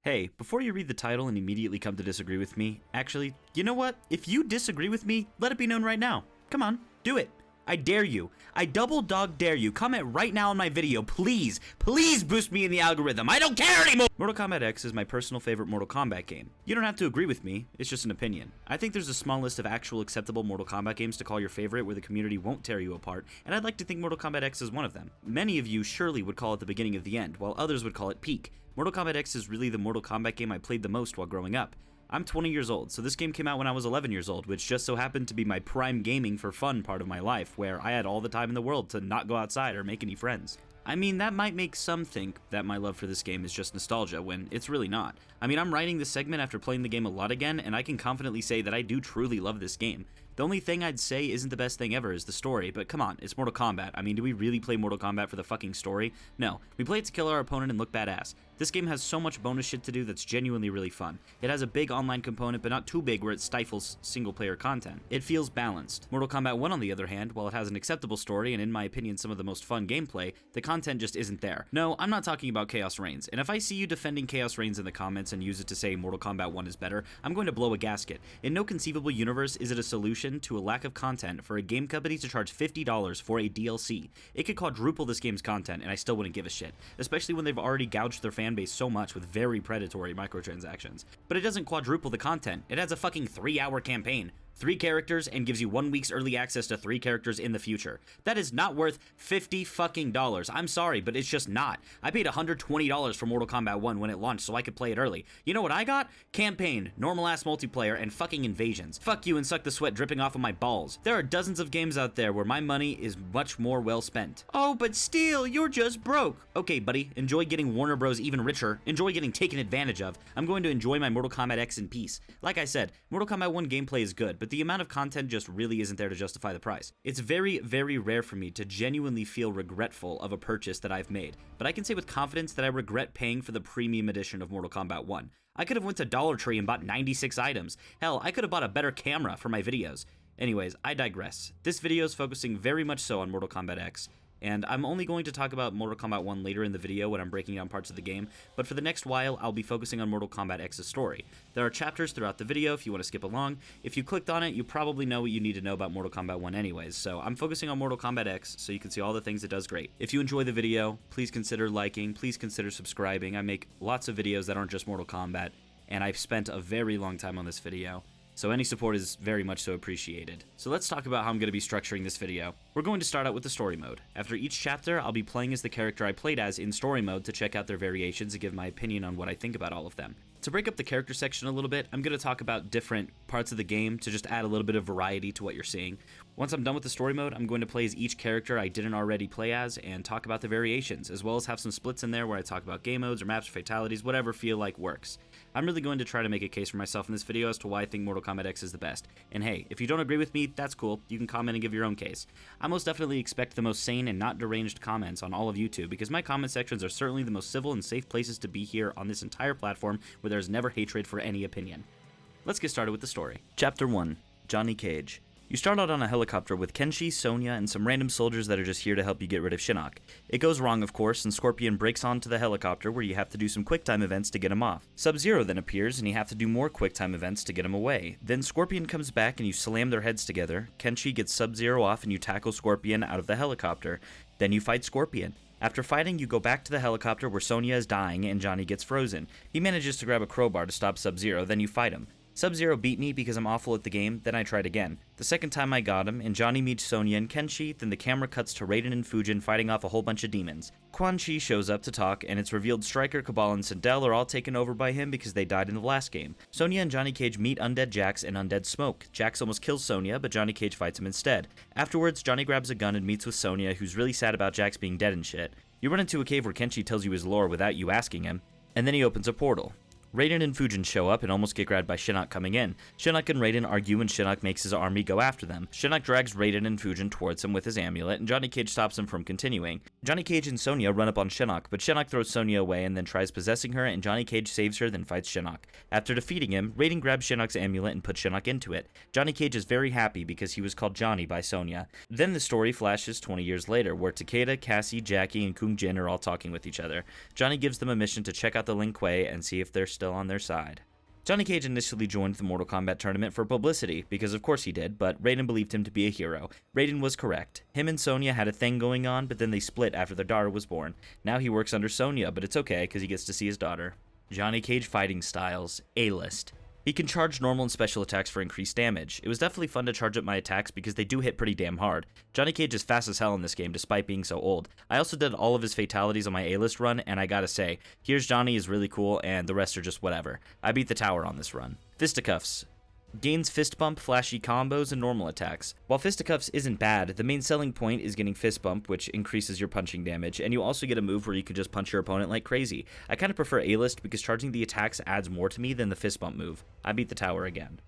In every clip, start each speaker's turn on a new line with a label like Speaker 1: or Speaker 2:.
Speaker 1: Hey, before you read the title and immediately come to disagree with me, actually, you know what? If you disagree with me, let it be known right now. Come on, do it. I dare you. I double dog dare you. Comment right now on my video, please. Please boost me in the algorithm. I don't care anymore! Mortal Kombat X is my personal favorite Mortal Kombat game. You don't have to agree with me, it's just an opinion. I think there's a small list of actual acceptable Mortal Kombat games to call your favorite where the community won't tear you apart, and I'd like to think Mortal Kombat X is one of them. Many of you surely would call it the beginning of the end, while others would call it peak. Mortal Kombat X is really the Mortal Kombat game I played the most while growing up. I'm 20 years old, so this game came out when I was 11 years old, which just so happened to be my prime gaming for fun part of my life, where I had all the time in the world to not go outside or make any friends. I mean, that might make some think that my love for this game is just nostalgia, when it's really not. I mean, I'm writing this segment after playing the game a lot again, and I can confidently say that I do truly love this game. The only thing I'd say isn't the best thing ever is the story, but come on, it's Mortal Kombat. I mean, do we really play Mortal Kombat for the fucking story? No, we play it to kill our opponent and look badass. This game has so much bonus shit to do that's genuinely really fun. It has a big online component, but not too big where it stifles single-player content. It feels balanced. Mortal Kombat 1, on the other hand, while it has an acceptable story and in my opinion some of the most fun gameplay, the content just isn't there. No, I'm not talking about Chaos Reigns, and if I see you defending Chaos Reigns in the comments and use it to say Mortal Kombat 1 is better, I'm going to blow a gasket. In no conceivable universe is it a solution to a lack of content for a game company to charge $50 for a DLC. It could quadruple this game's content and I still wouldn't give a shit, especially when they've already gouged their fan base so much with very predatory microtransactions. But it doesn't quadruple the content, it has a fucking 3-hour campaign. 3 characters and gives you 1 week's early access to 3 characters in the future. That is not worth $50 fucking dollars. I'm sorry, but it's just not. I paid $120 for Mortal Kombat 1 when it launched so I could play it early. You know what I got? Campaign, normal ass multiplayer, and fucking invasions. Fuck you and suck the sweat dripping off of my balls. There are dozens of games out there where my money is much more well spent. Oh, but still, you're just broke. Okay, buddy, enjoy getting Warner Bros. Even richer. Enjoy getting taken advantage of. I'm going to enjoy my Mortal Kombat X in peace. Like I said, Mortal Kombat 1 gameplay is good, but the amount of content just really isn't there to justify the price. It's very, very rare for me to genuinely feel regretful of a purchase that I've made, but I can say with confidence that I regret paying for the premium edition of Mortal Kombat 1. I could have went to Dollar Tree and bought 96 items. Hell, I could have bought a better camera for my videos. Anyways, I digress. This video is focusing very much so on Mortal Kombat X, and I'm only going to talk about Mortal Kombat 1 later in the video when I'm breaking down parts of the game, but for the next while, I'll be focusing on Mortal Kombat X's story. There are chapters throughout the video if you want to skip along. If you clicked on it, you probably know what you need to know about Mortal Kombat 1 anyways, so I'm focusing on Mortal Kombat X so you can see all the things it does great. If you enjoy the video, please consider liking, please consider subscribing. I make lots of videos that aren't just Mortal Kombat, and I've spent a very long time on this video. So any support is very much so appreciated. So let's talk about how I'm going to be structuring this video. We're going to start out with the story mode. After each chapter, I'll be playing as the character I played as in story mode to check out their variations and give my opinion on what I think about all of them. To break up the character section a little bit, I'm going to talk about different parts of the game to just add a little bit of variety to what you're seeing. Once I'm done with the story mode, I'm going to play as each character I didn't already play as and talk about the variations, as well as have some splits in there where I talk about game modes or maps or fatalities, whatever feel like works. I'm really going to try to make a case for myself in this video as to why I think Mortal Kombat X is the best. And hey, if you don't agree with me, that's cool. You can comment and give your own case. I most definitely expect the most sane and not deranged comments on all of YouTube, because my comment sections are certainly the most civil and safe places to be here on this entire platform where there's never hatred for any opinion. Let's get started with the story. Chapter 1. Johnny Cage. You start out on a helicopter with Kenshi, Sonya, and some random soldiers that are just here to help you get rid of Shinnok. It goes wrong, of course, and Scorpion breaks onto the helicopter where you have to do some QuickTime events to get him off. Sub-Zero then appears and you have to do more QuickTime events to get him away. Then Scorpion comes back and you slam their heads together. Kenshi gets Sub-Zero off and you tackle Scorpion out of the helicopter. Then you fight Scorpion. After fighting, you go back to the helicopter where Sonya is dying and Johnny gets frozen. He manages to grab a crowbar to stop Sub-Zero, then you fight him. Sub-Zero beat me because I'm awful at the game, then I tried again. The second time I got him, and Johnny meets Sonya and Kenshi, then the camera cuts to Raiden and Fujin fighting off a whole bunch of demons. Quan Chi shows up to talk, and it's revealed Stryker, Cabal, and Sindel are all taken over by him because they died in the last game. Sonya and Johnny Cage meet Undead Jax and Undead Smoke. Jax almost kills Sonya, but Johnny Cage fights him instead. Afterwards, Johnny grabs a gun and meets with Sonya, who's really sad about Jax being dead and shit. You run into a cave where Kenshi tells you his lore without you asking him, and then he opens a portal. Raiden and Fujin show up and almost get grabbed by Shinnok coming in. Shinnok and Raiden argue and Shinnok makes his army go after them. Shinnok drags Raiden and Fujin towards him with his amulet, and Johnny Cage stops him from continuing. Johnny Cage and Sonya run up on Shinnok, but Shinnok throws Sonya away and then tries possessing her, and Johnny Cage saves her, then fights Shinnok. After defeating him, Raiden grabs Shinnok's amulet and puts Shinnok into it. Johnny Cage is very happy because he was called Johnny by Sonya. Then the story flashes 20 years later, where Takeda, Cassie, Jacqui, and Kung Jin are all talking with each other. Johnny gives them a mission to check out the Lin Kuei and see if they're still on their side. Johnny Cage initially joined the Mortal Kombat tournament for publicity, because of course he did, but Raiden believed him to be a hero. Raiden was correct. Him and Sonya had a thing going on, but then they split after their daughter was born. Now he works under Sonya, but it's okay, because he gets to see his daughter. Johnny Cage fighting styles, A-list. He can charge normal and special attacks for increased damage. It was definitely fun to charge up my attacks because they do hit pretty damn hard. Johnny Cage is fast as hell in this game despite being so old. I also did all of his fatalities on my A-list run, and I gotta say, Here's Johnny is really cool and the rest are just whatever. I beat the tower on this run. Fisticuffs. Gains fist bump, flashy combos, and normal attacks. While fisticuffs isn't bad, the main selling point is getting fist bump, which increases your punching damage, and you also get a move where you can just punch your opponent like crazy. I kind of prefer A-list because charging the attacks adds more to me than the fist bump move. I beat the tower again.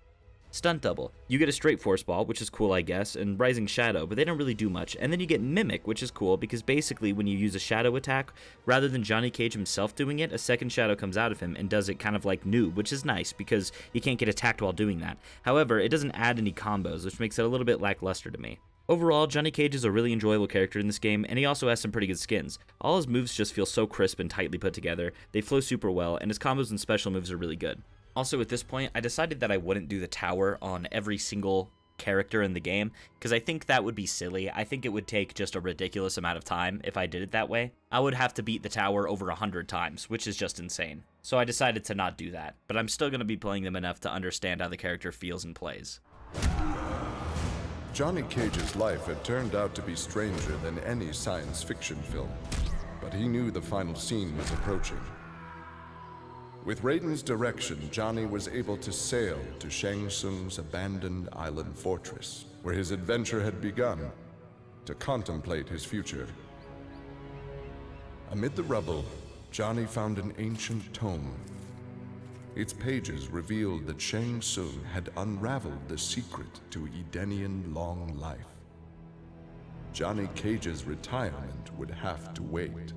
Speaker 1: Stunt double. You get a straight force ball, which is cool I guess, and rising shadow, but they don't really do much. And then you get mimic, which is cool because basically when you use a shadow attack, rather than Johnny Cage himself doing it, a second shadow comes out of him and does it kind of like noob, which is nice because you can't get attacked while doing that. However, it doesn't add any combos, which makes it a little bit lackluster to me. Overall, Johnny Cage is a really enjoyable character in this game, and he also has some pretty good skins. All his moves just feel so crisp and tightly put together, they flow super well, and his combos and special moves are really good. Also, at this point, I decided that I wouldn't do the tower on every single character in the game, because I think that would be silly. I think it would take just a ridiculous amount of time if I did it that way. I would have to beat the tower over 100 times, which is just insane. So I decided to not do that, but I'm still going to be playing them enough to understand how the character feels and plays.
Speaker 2: Johnny Cage's life had turned out to be stranger than any science fiction film, but he knew the final scene was approaching. With Raiden's direction, Johnny was able to sail to Shang Tsung's abandoned island fortress, where his adventure had begun, to contemplate his future. Amid the rubble, Johnny found an ancient tome. Its pages revealed that Shang Tsung had unraveled the secret to Edenian long life. Johnny Cage's retirement would have to wait.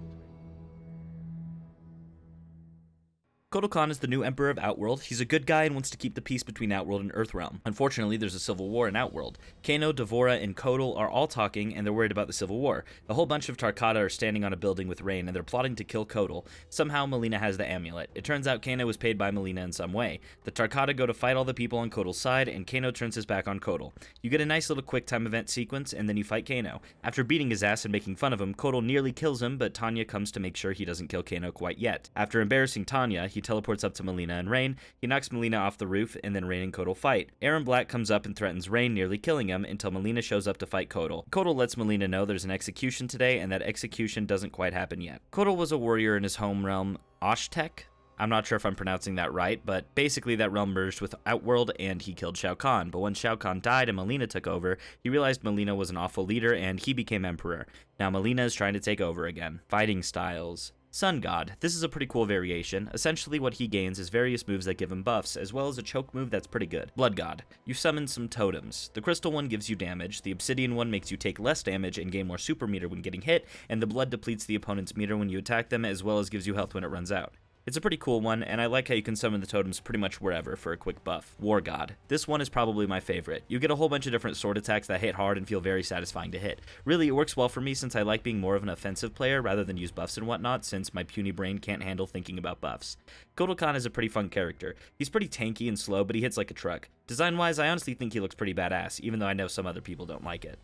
Speaker 1: Kotal Khan is the new Emperor of Outworld. He's a good guy and wants to keep the peace between Outworld and Earthrealm. Unfortunately, there's a civil war in Outworld. Kano, Devorah, and Kotal are all talking, and they're worried about the civil war. A whole bunch of Takeda are standing on a building with Rain, and they're plotting to kill Kotal. Somehow, Mileena has the amulet. It turns out Kano was paid by Mileena in some way. The Takeda go to fight all the people on Kotal's side, and Kano turns his back on Kotal. You get a nice little quick time event sequence, and then you fight Kano. After beating his ass and making fun of him, Kotal nearly kills him, but Tanya comes to make sure he doesn't kill Kano quite yet. After embarrassing Tanya, he teleports up to Mileena and Rain. He knocks Mileena off the roof, and then Rain and Kotal fight. Erron Black comes up and threatens Rain, nearly killing him, until Mileena shows up to fight Kotal. Kotal lets Mileena know there's an execution today, and that execution doesn't quite happen yet. Kotal was a warrior in his home realm, Oshtek? I'm not sure if I'm pronouncing that right, but basically that realm merged with Outworld, and he killed Shao Kahn. But when Shao Kahn died and Mileena took over, he realized Mileena was an awful leader, and he became Emperor. Now Mileena is trying to take over again. Fighting styles. Sun God. This is a pretty cool variation. Essentially what he gains is various moves that give him buffs, as well as a choke move that's pretty good. Blood God. You summon some totems. The crystal one gives you damage, the obsidian one makes you take less damage and gain more super meter when getting hit, and the blood depletes the opponent's meter when you attack them, as well as gives you health when it runs out. It's a pretty cool one, and I like how you can summon the totems pretty much wherever for a quick buff. War God. This one is probably my favorite. You get a whole bunch of different sword attacks that hit hard and feel very satisfying to hit. Really, it works well for me since I like being more of an offensive player rather than use buffs and whatnot, since my puny brain can't handle thinking about buffs. Kotal Khan is a pretty fun character. He's pretty tanky and slow, but he hits like a truck. Design-wise, I honestly think he looks pretty badass, even though I know some other people don't like it.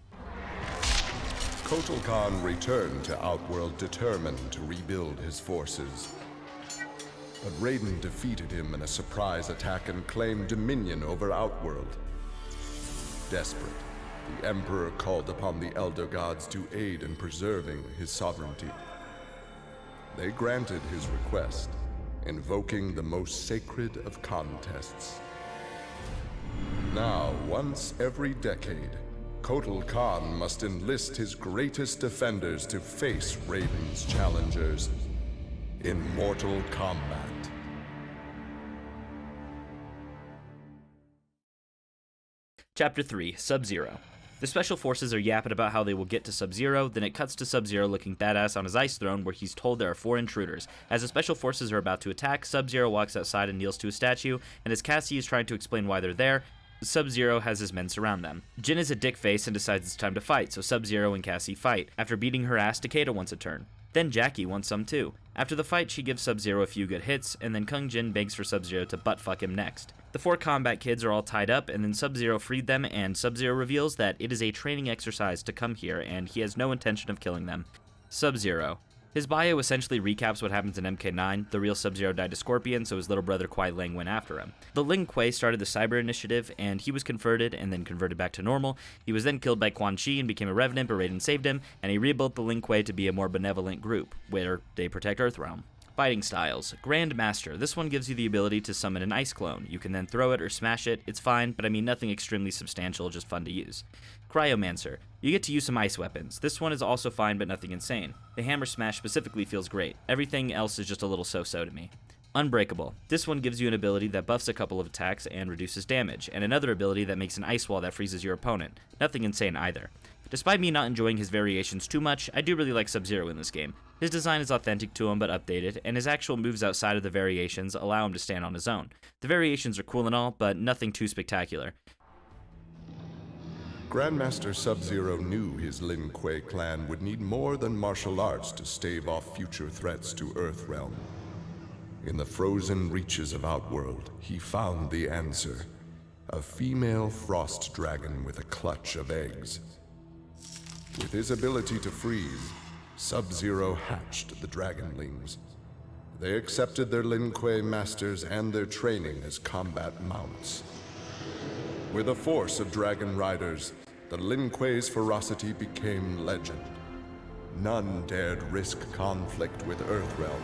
Speaker 2: Kotal Khan returned to Outworld determined to rebuild his forces. But Raiden defeated him in a surprise attack and claimed dominion over Outworld. Desperate, the Emperor called upon the Elder Gods to aid in preserving his sovereignty. They granted his request, invoking the most sacred of contests. Now, once every decade, Kotal Khan must enlist his greatest defenders to face Raiden's challengers in mortal combat.
Speaker 1: Chapter 3, Sub-Zero. The Special Forces are yapping about how they will get to Sub-Zero, then it cuts to Sub-Zero looking badass on his ice throne where he's told there are 4 intruders. As the Special Forces are about to attack, Sub-Zero walks outside and kneels to a statue, and as Cassie is trying to explain why they're there, Sub-Zero has his men surround them. Jin is a dickface and decides it's time to fight, so Sub-Zero and Cassie fight. After beating her ass, Takeda wants a turn. Then Jacqui wants some too. After the fight, she gives Sub-Zero a few good hits, and then Kung Jin begs for Sub-Zero to butt-fuck him next. The 4 combat kids are all tied up, and then Sub-Zero freed them, and Sub-Zero reveals that it is a training exercise to come here, and he has no intention of killing them. Sub-Zero. His bio essentially recaps what happens in MK9. The real Sub-Zero died to Scorpion, so his little brother Kuai Ling went after him. The Ling Kuei started the Cyber Initiative, and he was converted and then converted back to normal. He was then killed by Quan Chi and became a Revenant, but Raiden saved him, and he rebuilt the Ling Kuei to be a more benevolent group, where they protect Earthrealm. Fighting styles. Grand Master. This one gives you the ability to summon an ice clone. You can then throw it or smash it. It's fine, but I mean nothing extremely substantial, just fun to use. Cryomancer. You get to use some ice weapons. This one is also fine, but nothing insane. The Hammer Smash specifically feels great. Everything else is just a little so-so to me. Unbreakable. This one gives you an ability that buffs a couple of attacks and reduces damage, and another ability that makes an ice wall that freezes your opponent. Nothing insane either. Despite me not enjoying his variations too much, I do really like Sub-Zero in this game. His design is authentic to him but updated, and his actual moves outside of the variations allow him to stand on his own. The variations are cool and all, but nothing too spectacular.
Speaker 2: Grandmaster Sub-Zero knew his Lin Kuei clan would need more than martial arts to stave off future threats to Earthrealm. In the frozen reaches of Outworld, he found the answer. A female frost dragon with a clutch of eggs. With his ability to freeze, Sub-Zero hatched the Dragonlings. They accepted their Lin Kuei masters and their training as combat mounts. With a force of dragon riders, the Lin Kuei's ferocity became legend. None dared risk conflict with Earthrealm.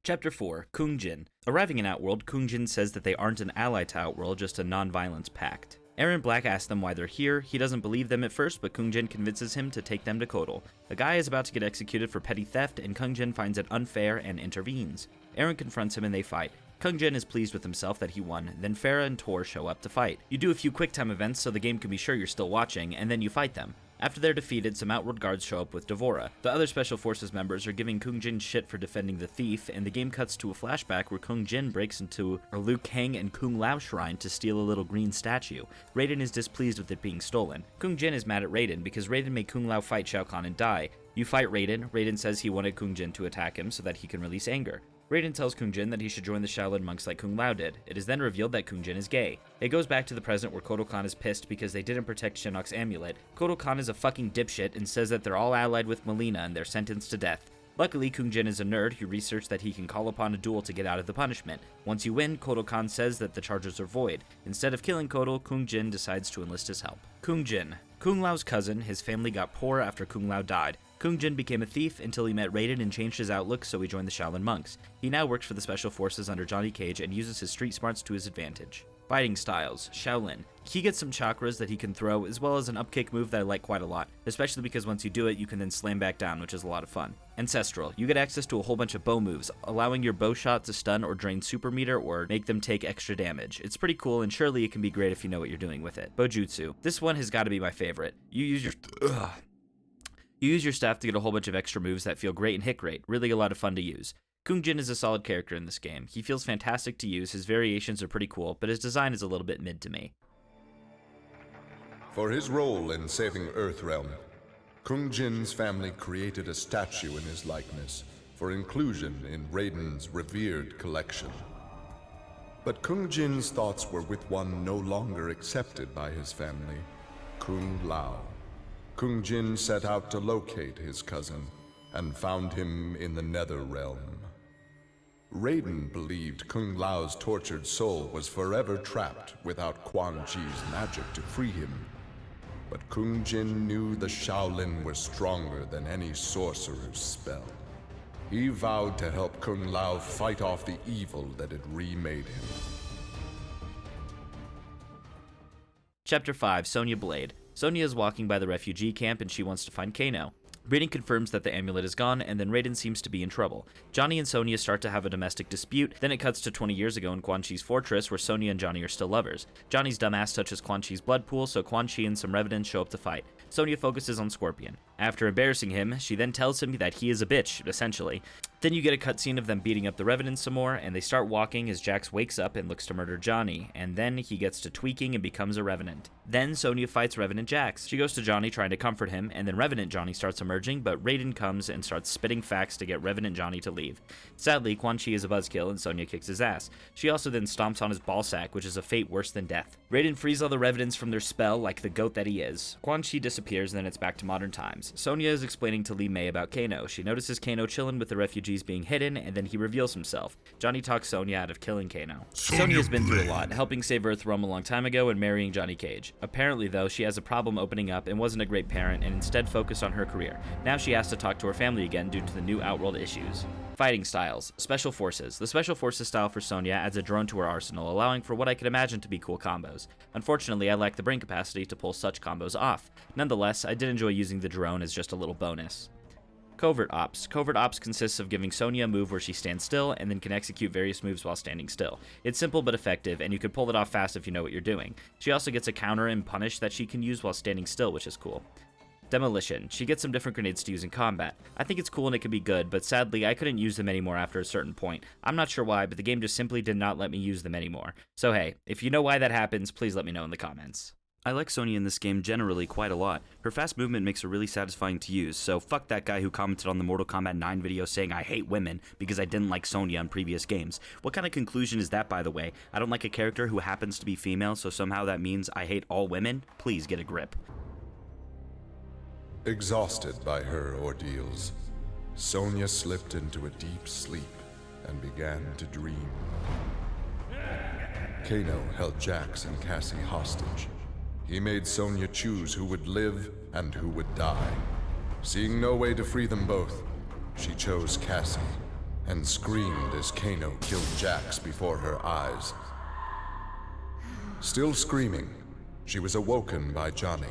Speaker 1: Chapter 4, Kung Jin. Arriving in Outworld, Kung Jin says that they aren't an ally to Outworld, just a non-violence pact. Erron Black asks them why they're here. He doesn't believe them at first, but Kung Jin convinces him to take them to Kotal. The guy is about to get executed for petty theft, and Kung Jin finds it unfair and intervenes. Erron confronts him and they fight. Kung Jin is pleased with himself that he won, then Ferra and Torr show up to fight. You do a few quick-time events so the game can be sure you're still watching, and then you fight them. After they're defeated, some Outworld guards show up with Devorah. The other Special Forces members are giving Kung Jin shit for defending the thief, and the game cuts to a flashback where Kung Jin breaks into a Liu Kang and Kung Lao shrine to steal a little green statue. Raiden is displeased with it being stolen. Kung Jin is mad at Raiden because Raiden made Kung Lao fight Shao Kahn and die. You fight Raiden. Raiden says he wanted Kung Jin to attack him so that he can release anger. Raiden tells Kung Jin that he should join the Shaolin monks like Kung Lao did. It is then revealed that Kung Jin is gay. It goes back to the present where Kotal Khan is pissed because they didn't protect Shinnok's amulet. Kotal Khan is a fucking dipshit and says that they're all allied with Mileena and they're sentenced to death. Luckily, Kung Jin is a nerd who researched that he can call upon a duel to get out of the punishment. Once you win, Kotal Khan says that the charges are void. Instead of killing Kotal, Kung Jin decides to enlist his help. Kung Jin. Kung Lao's cousin, his family got poor after Kung Lao died. Kung Jin became a thief until he met Raiden and changed his outlook, so he joined the Shaolin monks. He now works for the Special Forces under Johnny Cage and uses his street smarts to his advantage. Fighting styles. Shaolin. He gets some chakras that he can throw, as well as an upkick move that I like quite a lot, especially because once you do it, you can then slam back down, which is a lot of fun. Ancestral. You get access to a whole bunch of bow moves, allowing your bow shot to stun or drain super meter or make them take extra damage. It's pretty cool, and surely it can be great if you know what you're doing with it. Bojutsu. This one has got to be my favorite. You use your staff to get a whole bunch of extra moves that feel great and hit great. Really a lot of fun to use. Kung Jin is a solid character in this game. He feels fantastic to use, his variations are pretty cool, but his design is a little bit mid to me.
Speaker 2: For his role in saving Earthrealm, Kung Jin's family created a statue in his likeness for inclusion in Raiden's revered collection. But Kung Jin's thoughts were with one no longer accepted by his family, Kung Lao. Kung Jin set out to locate his cousin and found him in the Nether Realm. Raiden believed Kung Lao's tortured soul was forever trapped without Quan Chi's magic to free him. But Kung Jin knew the Shaolin were stronger than any sorcerer's spell. He vowed to help Kung Lao fight off the evil that had remade him.
Speaker 1: Chapter 5, Sonya Blade. Sonya is walking by the refugee camp and she wants to find Kano. Raiden confirms that the amulet is gone, and then Raiden seems to be in trouble. Johnny and Sonya start to have a domestic dispute, then it cuts to 20 years ago in Quan Chi's fortress where Sonya and Johnny are still lovers. Johnny's dumbass touches Quan Chi's blood pool, so Quan Chi and some Revenants show up to fight. Sonya focuses on Scorpion. After embarrassing him, she then tells him that he is a bitch, essentially. Then you get a cutscene of them beating up the Revenants some more, and they start walking as Jax wakes up and looks to murder Johnny, and then he gets to tweaking and becomes a Revenant. Then Sonya fights Revenant Jax. She goes to Johnny trying to comfort him, and then Revenant Johnny starts emerging, but Raiden comes and starts spitting facts to get Revenant Johnny to leave. Sadly, Quan Chi is a buzzkill and Sonya kicks his ass. She also then stomps on his ballsack, which is a fate worse than death. Raiden frees all the Revenants from their spell like the goat that he is. Quan Chi disappears and then it's back to modern times. Sonya is explaining to Li Mei about Kano. She notices Kano chilling with the refugees being hidden, and then he reveals himself. Johnny talks Sonya out of killing Kano. Sonya has been through a lot, helping save Earthrealm a long time ago and marrying Johnny Cage. Apparently though, she has a problem opening up and wasn't a great parent and instead focused on her career. Now she has to talk to her family again due to the new Outworld issues. Fighting styles. Special Forces. The Special Forces style for Sonya adds a drone to her arsenal, allowing for what I could imagine to be cool combos. Unfortunately, I lack the brain capacity to pull such combos off. Nonetheless, I did enjoy using the drone as just a little bonus. Covert Ops. Covert Ops consists of giving Sonya a move where she stands still and then can execute various moves while standing still. It's simple but effective, and you can pull it off fast if you know what you're doing. She also gets a counter and punish that she can use while standing still, which is cool. Demolition. She gets some different grenades to use in combat. I think it's cool and it can be good, but sadly I couldn't use them anymore after a certain point. I'm not sure why, but the game just simply did not let me use them anymore. So hey, if you know why that happens, please let me know in the comments. I like Sonya in this game generally quite a lot. Her fast movement makes her really satisfying to use, so fuck that guy who commented on the Mortal Kombat 9 video saying I hate women because I didn't like Sonya in previous games. What kind of conclusion is that, by the way? I don't like a character who happens to be female, so somehow that means I hate all women? Please get a grip.
Speaker 2: Exhausted by her ordeals, Sonya slipped into a deep sleep and began to dream. Kano held Jax and Cassie hostage. He made Sonya choose who would live and who would die. Seeing no way to free them both, she chose Cassie and screamed as Kano killed Jax before her eyes. Still screaming, she was awoken by Johnny.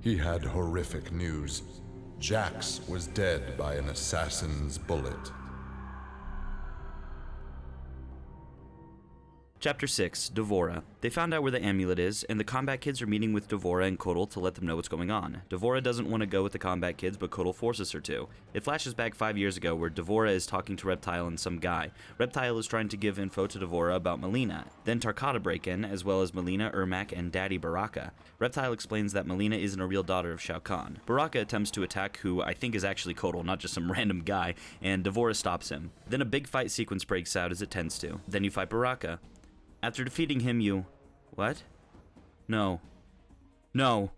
Speaker 2: He had horrific news. Jax was dead by an assassin's bullet.
Speaker 1: Chapter 6, Devorah. They found out where the amulet is, and the combat kids are meeting with Devorah and Kotal to let them know what's going on. Devorah doesn't want to go with the combat kids, but Kotal forces her to. It flashes back 5 years ago where Devorah is talking to Reptile and some guy. Reptile is trying to give info to Devorah about Mileena. Then Takeda break in, as well as Mileena, Ermac, and Daddy Baraka. Reptile explains that Mileena isn't a real daughter of Shao Kahn. Baraka attempts to attack who I think is actually Kotal, not just some random guy, and Devorah stops him. Then a big fight sequence breaks out as it tends to. Then you fight Baraka. After defeating him, you... What? No. No.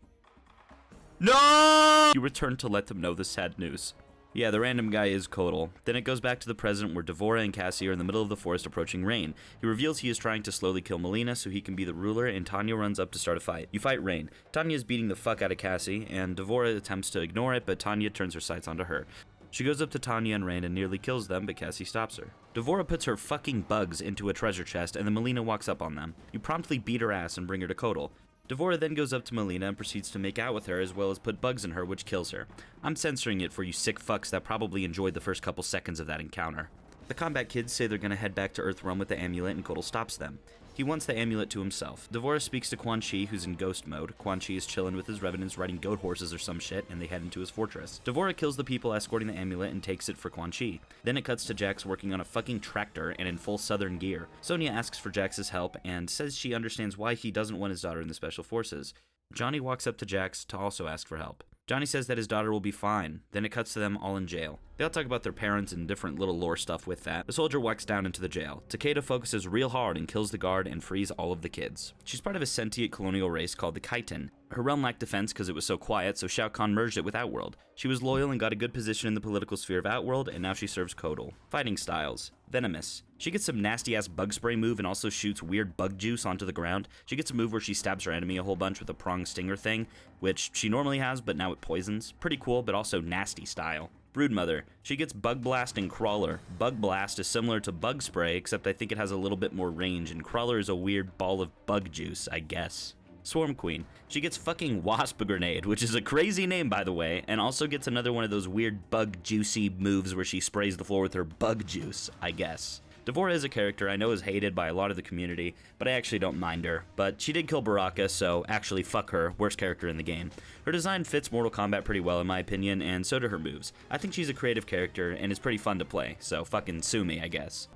Speaker 1: No! You return to let them know the sad news. Yeah, the random guy is Kotal. Then it goes back to the present where Devorah and Cassie are in the middle of the forest approaching Rain. He reveals he is trying to slowly kill Mileena so he can be the ruler, and Tanya runs up to start a fight. You fight Rain. Tanya is beating the fuck out of Cassie, and Devorah attempts to ignore it, but Tanya turns her sights onto her. She goes up to Tanya and Rain and nearly kills them, but Cassie stops her. Devorah puts her fucking bugs into a treasure chest, and then Mileena walks up on them. You promptly beat her ass and bring her to Kotal. Devorah then goes up to Mileena and proceeds to make out with her, as well as put bugs in her, which kills her. I'm censoring it for you sick fucks that probably enjoyed the first couple seconds of that encounter. The combat kids say they're gonna head back to Earthrealm with the amulet, and Kotal stops them. He wants the amulet to himself. Devorah speaks to Quan Chi, who's in ghost mode. Quan Chi is chilling with his revenants riding goat horses or some shit, and they head into his fortress. Devorah kills the people escorting the amulet and takes it for Quan Chi. Then it cuts to Jax working on a fucking tractor and in full southern gear. Sonya asks for Jax's help and says she understands why he doesn't want his daughter in the special forces. Johnny walks up to Jax to also ask for help. Johnny says that his daughter will be fine. Then it cuts to them all in jail. They all talk about their parents and different little lore stuff with that. The soldier walks down into the jail. Takeda focuses real hard and kills the guard and frees all of the kids. She's part of a sentient colonial race called the Khitan. Her realm lacked defense because it was so quiet, so Shao Kahn merged it with Outworld. She was loyal and got a good position in the political sphere of Outworld, and now she serves Kotal. Fighting styles. Venomous. She gets some nasty-ass bug spray move and also shoots weird bug juice onto the ground. She gets a move where she stabs her enemy a whole bunch with a prong stinger thing, which she normally has, but now it poisons. Pretty cool, but also nasty style. Broodmother. She gets Bug Blast and Crawler. Bug Blast is similar to Bug Spray, except I think it has a little bit more range, and Crawler is a weird ball of bug juice, I guess. Swarm Queen. She gets fucking Wasp Grenade, which is a crazy name by the way, and also gets another one of those weird bug juicy moves where she sprays the floor with her bug juice, I guess. Devorah is a character I know is hated by a lot of the community, but I actually don't mind her. But she did kill Baraka, so actually fuck her, worst character in the game. Her design fits Mortal Kombat pretty well in my opinion, and so do her moves. I think she's a creative character and is pretty fun to play, so fucking sue me, I guess.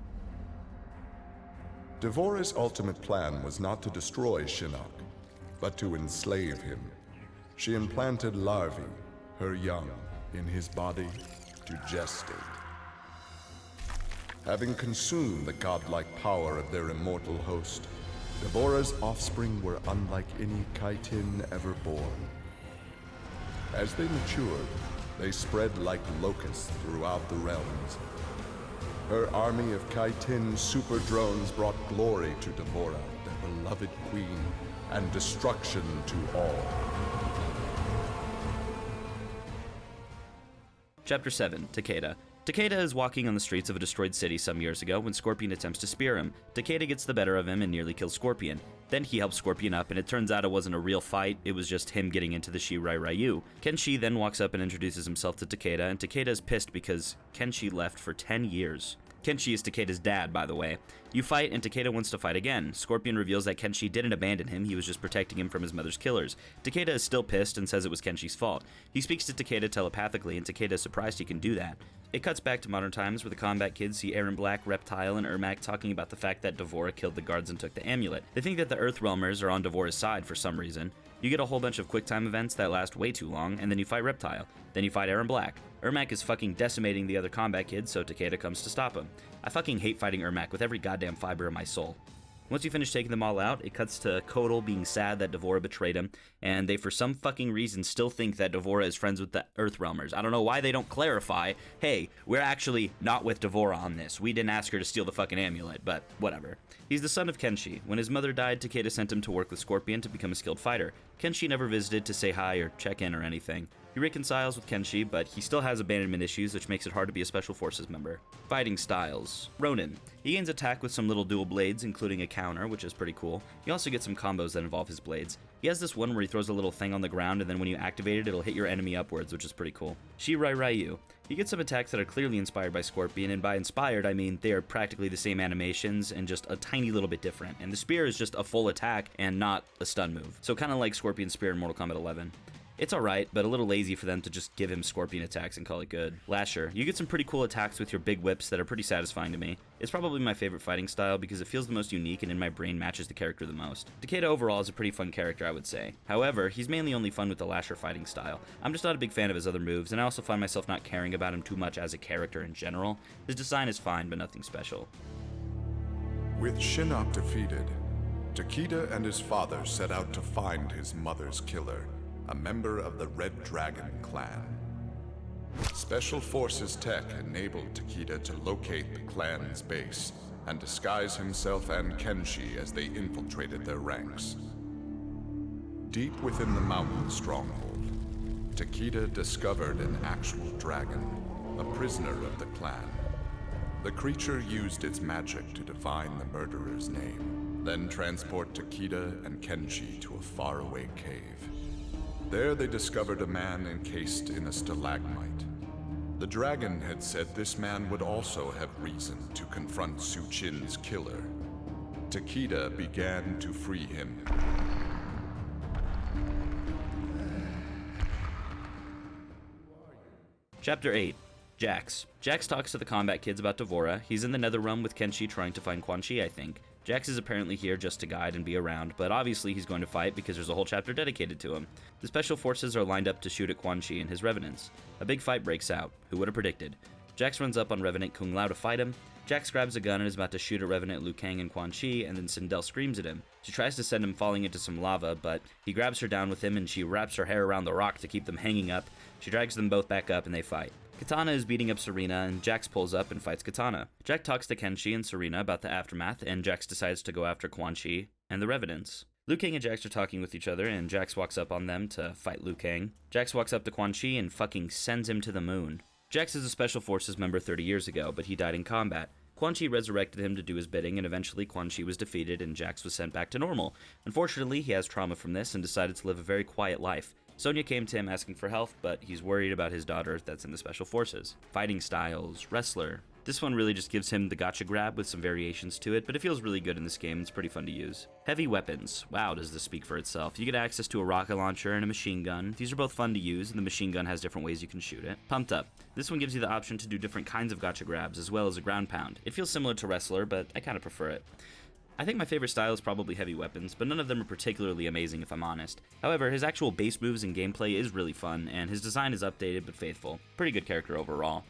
Speaker 2: Devorah's ultimate plan was not to destroy Shinnok, but to enslave him. She implanted larvae, her young, in his body to gestate. Having consumed the godlike power of their immortal host, Devorah's offspring were unlike any Chitin ever born. As they matured, they spread like locusts throughout the realms. Her army of Chitin super drones brought glory to Devorah, their beloved queen, and destruction to all.
Speaker 1: Chapter 7, Takeda. Takeda is walking on the streets of a destroyed city some years ago when Scorpion attempts to spear him. Takeda gets the better of him and nearly kills Scorpion. Then he helps Scorpion up, and it turns out it wasn't a real fight, it was just him getting into the Shirai Ryu. Kenshi then walks up and introduces himself to Takeda, and Takeda is pissed because Kenshi left for 10 years. Kenshi is Takeda's dad, by the way. You fight, and Takeda wants to fight again. Scorpion reveals that Kenshi didn't abandon him, he was just protecting him from his mother's killers. Takeda is still pissed and says it was Kenshi's fault. He speaks to Takeda telepathically, and Takeda is surprised he can do that. It cuts back to modern times where the Kombat kids see Erron Black, Reptile, and Ermac talking about the fact that Devorah killed the guards and took the amulet. They think that the Earthrealmers are on Devorah's side for some reason. You get a whole bunch of quick-time events that last way too long, and then you fight Reptile. Then you fight Erron Black. Ermac is fucking decimating the other Kombat kids, so Takeda comes to stop him. I fucking hate fighting Ermac with every goddamn fiber of my soul. Once you finish taking them all out, it cuts to Kotal being sad that Devorah betrayed him, and they for some fucking reason still think that Devorah is friends with the Earthrealmers. I don't know why they don't clarify, hey, we're actually not with Devorah on this. We didn't ask her to steal the fucking amulet, but whatever. He's the son of Kenshi. When his mother died, Takeda sent him to work with Scorpion to become a skilled fighter. Kenshi never visited to say hi or check in or anything. He reconciles with Kenshi, but he still has abandonment issues, which makes it hard to be a Special Forces member. Fighting styles. Ronin. He gains attack with some little dual blades, including a counter, which is pretty cool. You also get some combos that involve his blades. He has this one where he throws a little thing on the ground, and then when you activate it, it'll hit your enemy upwards, which is pretty cool. Shirai Ryu. He gets some attacks that are clearly inspired by Scorpion, and by inspired, I mean they are practically the same animations and just a tiny little bit different. And the spear is just a full attack and not a stun move. So kind of like Scorpion's spear in Mortal Kombat 11. It's alright, but a little lazy for them to just give him Scorpion attacks and call it good. Lasher. You get some pretty cool attacks with your big whips that are pretty satisfying to me. It's probably my favorite fighting style because it feels the most unique and in my brain matches the character the most. Takeda overall is a pretty fun character, I would say. However, he's mainly only fun with the Lasher fighting style. I'm just not a big fan of his other moves, and I also find myself not caring about him too much as a character in general. His design is fine, but nothing special.
Speaker 2: With Shinnok defeated, Takeda and his father set out to find his mother's killer, a member of the Red Dragon clan. Special Forces tech enabled Takeda to locate the clan's base and disguise himself and Kenshi as they infiltrated their ranks. Deep within the mountain stronghold, Takeda discovered an actual dragon, a prisoner of the clan. The creature used its magic to divine the murderer's name, then transport Takeda and Kenshi to a faraway cave. There they discovered a man encased in a stalagmite. The dragon had said this man would also have reason to confront Su Qin's killer. Takeda began to free him.
Speaker 1: Chapter 8. Jax. Jax talks to the Kombat kids about Devorah. He's in the Nether Realm with Kenshi trying to find Quan Chi, I think. Jax is apparently here just to guide and be around, but obviously he's going to fight because there's a whole chapter dedicated to him. The Special Forces are lined up to shoot at Quan Chi and his Revenants. A big fight breaks out. Who would have predicted? Jax runs up on Revenant Kung Lao to fight him. Jax grabs a gun and is about to shoot at Revenant Liu Kang and Quan Chi, and then Sindel screams at him. She tries to send him falling into some lava, but he grabs her down with him and she wraps her hair around the rock to keep them hanging up. She drags them both back up and they fight. Kitana is beating up Serena, and Jax pulls up and fights Kitana. Jax talks to Kenshi and Serena about the aftermath, and Jax decides to go after Quan Chi and the Revenants. Liu Kang and Jax are talking with each other, and Jax walks up on them to fight Liu Kang. Jax walks up to Quan Chi and fucking sends him to the moon. Jax is a Special Forces member 30 years ago, but he died in combat. Quan Chi resurrected him to do his bidding, and eventually Quan Chi was defeated and Jax was sent back to normal. Unfortunately, he has trauma from this and decided to live a very quiet life. Sonya came to him asking for help, but he's worried about his daughter that's in the Special Forces. Fighting styles, wrestler. This one really just gives him the gotcha grab with some variations to it, but it feels really good in this game. It's pretty fun to use. Heavy weapons. Wow, does this speak for itself. You get access to a rocket launcher and a machine gun. These are both fun to use, and the machine gun has different ways you can shoot it. Pumped up. This one gives you the option to do different kinds of gotcha grabs, as well as a ground pound. It feels similar to wrestler, but I kind of prefer it. I think my favorite style is probably heavy weapons, but none of them are particularly amazing if I'm honest. However, his actual base moves and gameplay is really fun, and his design is updated but faithful. Pretty good character overall.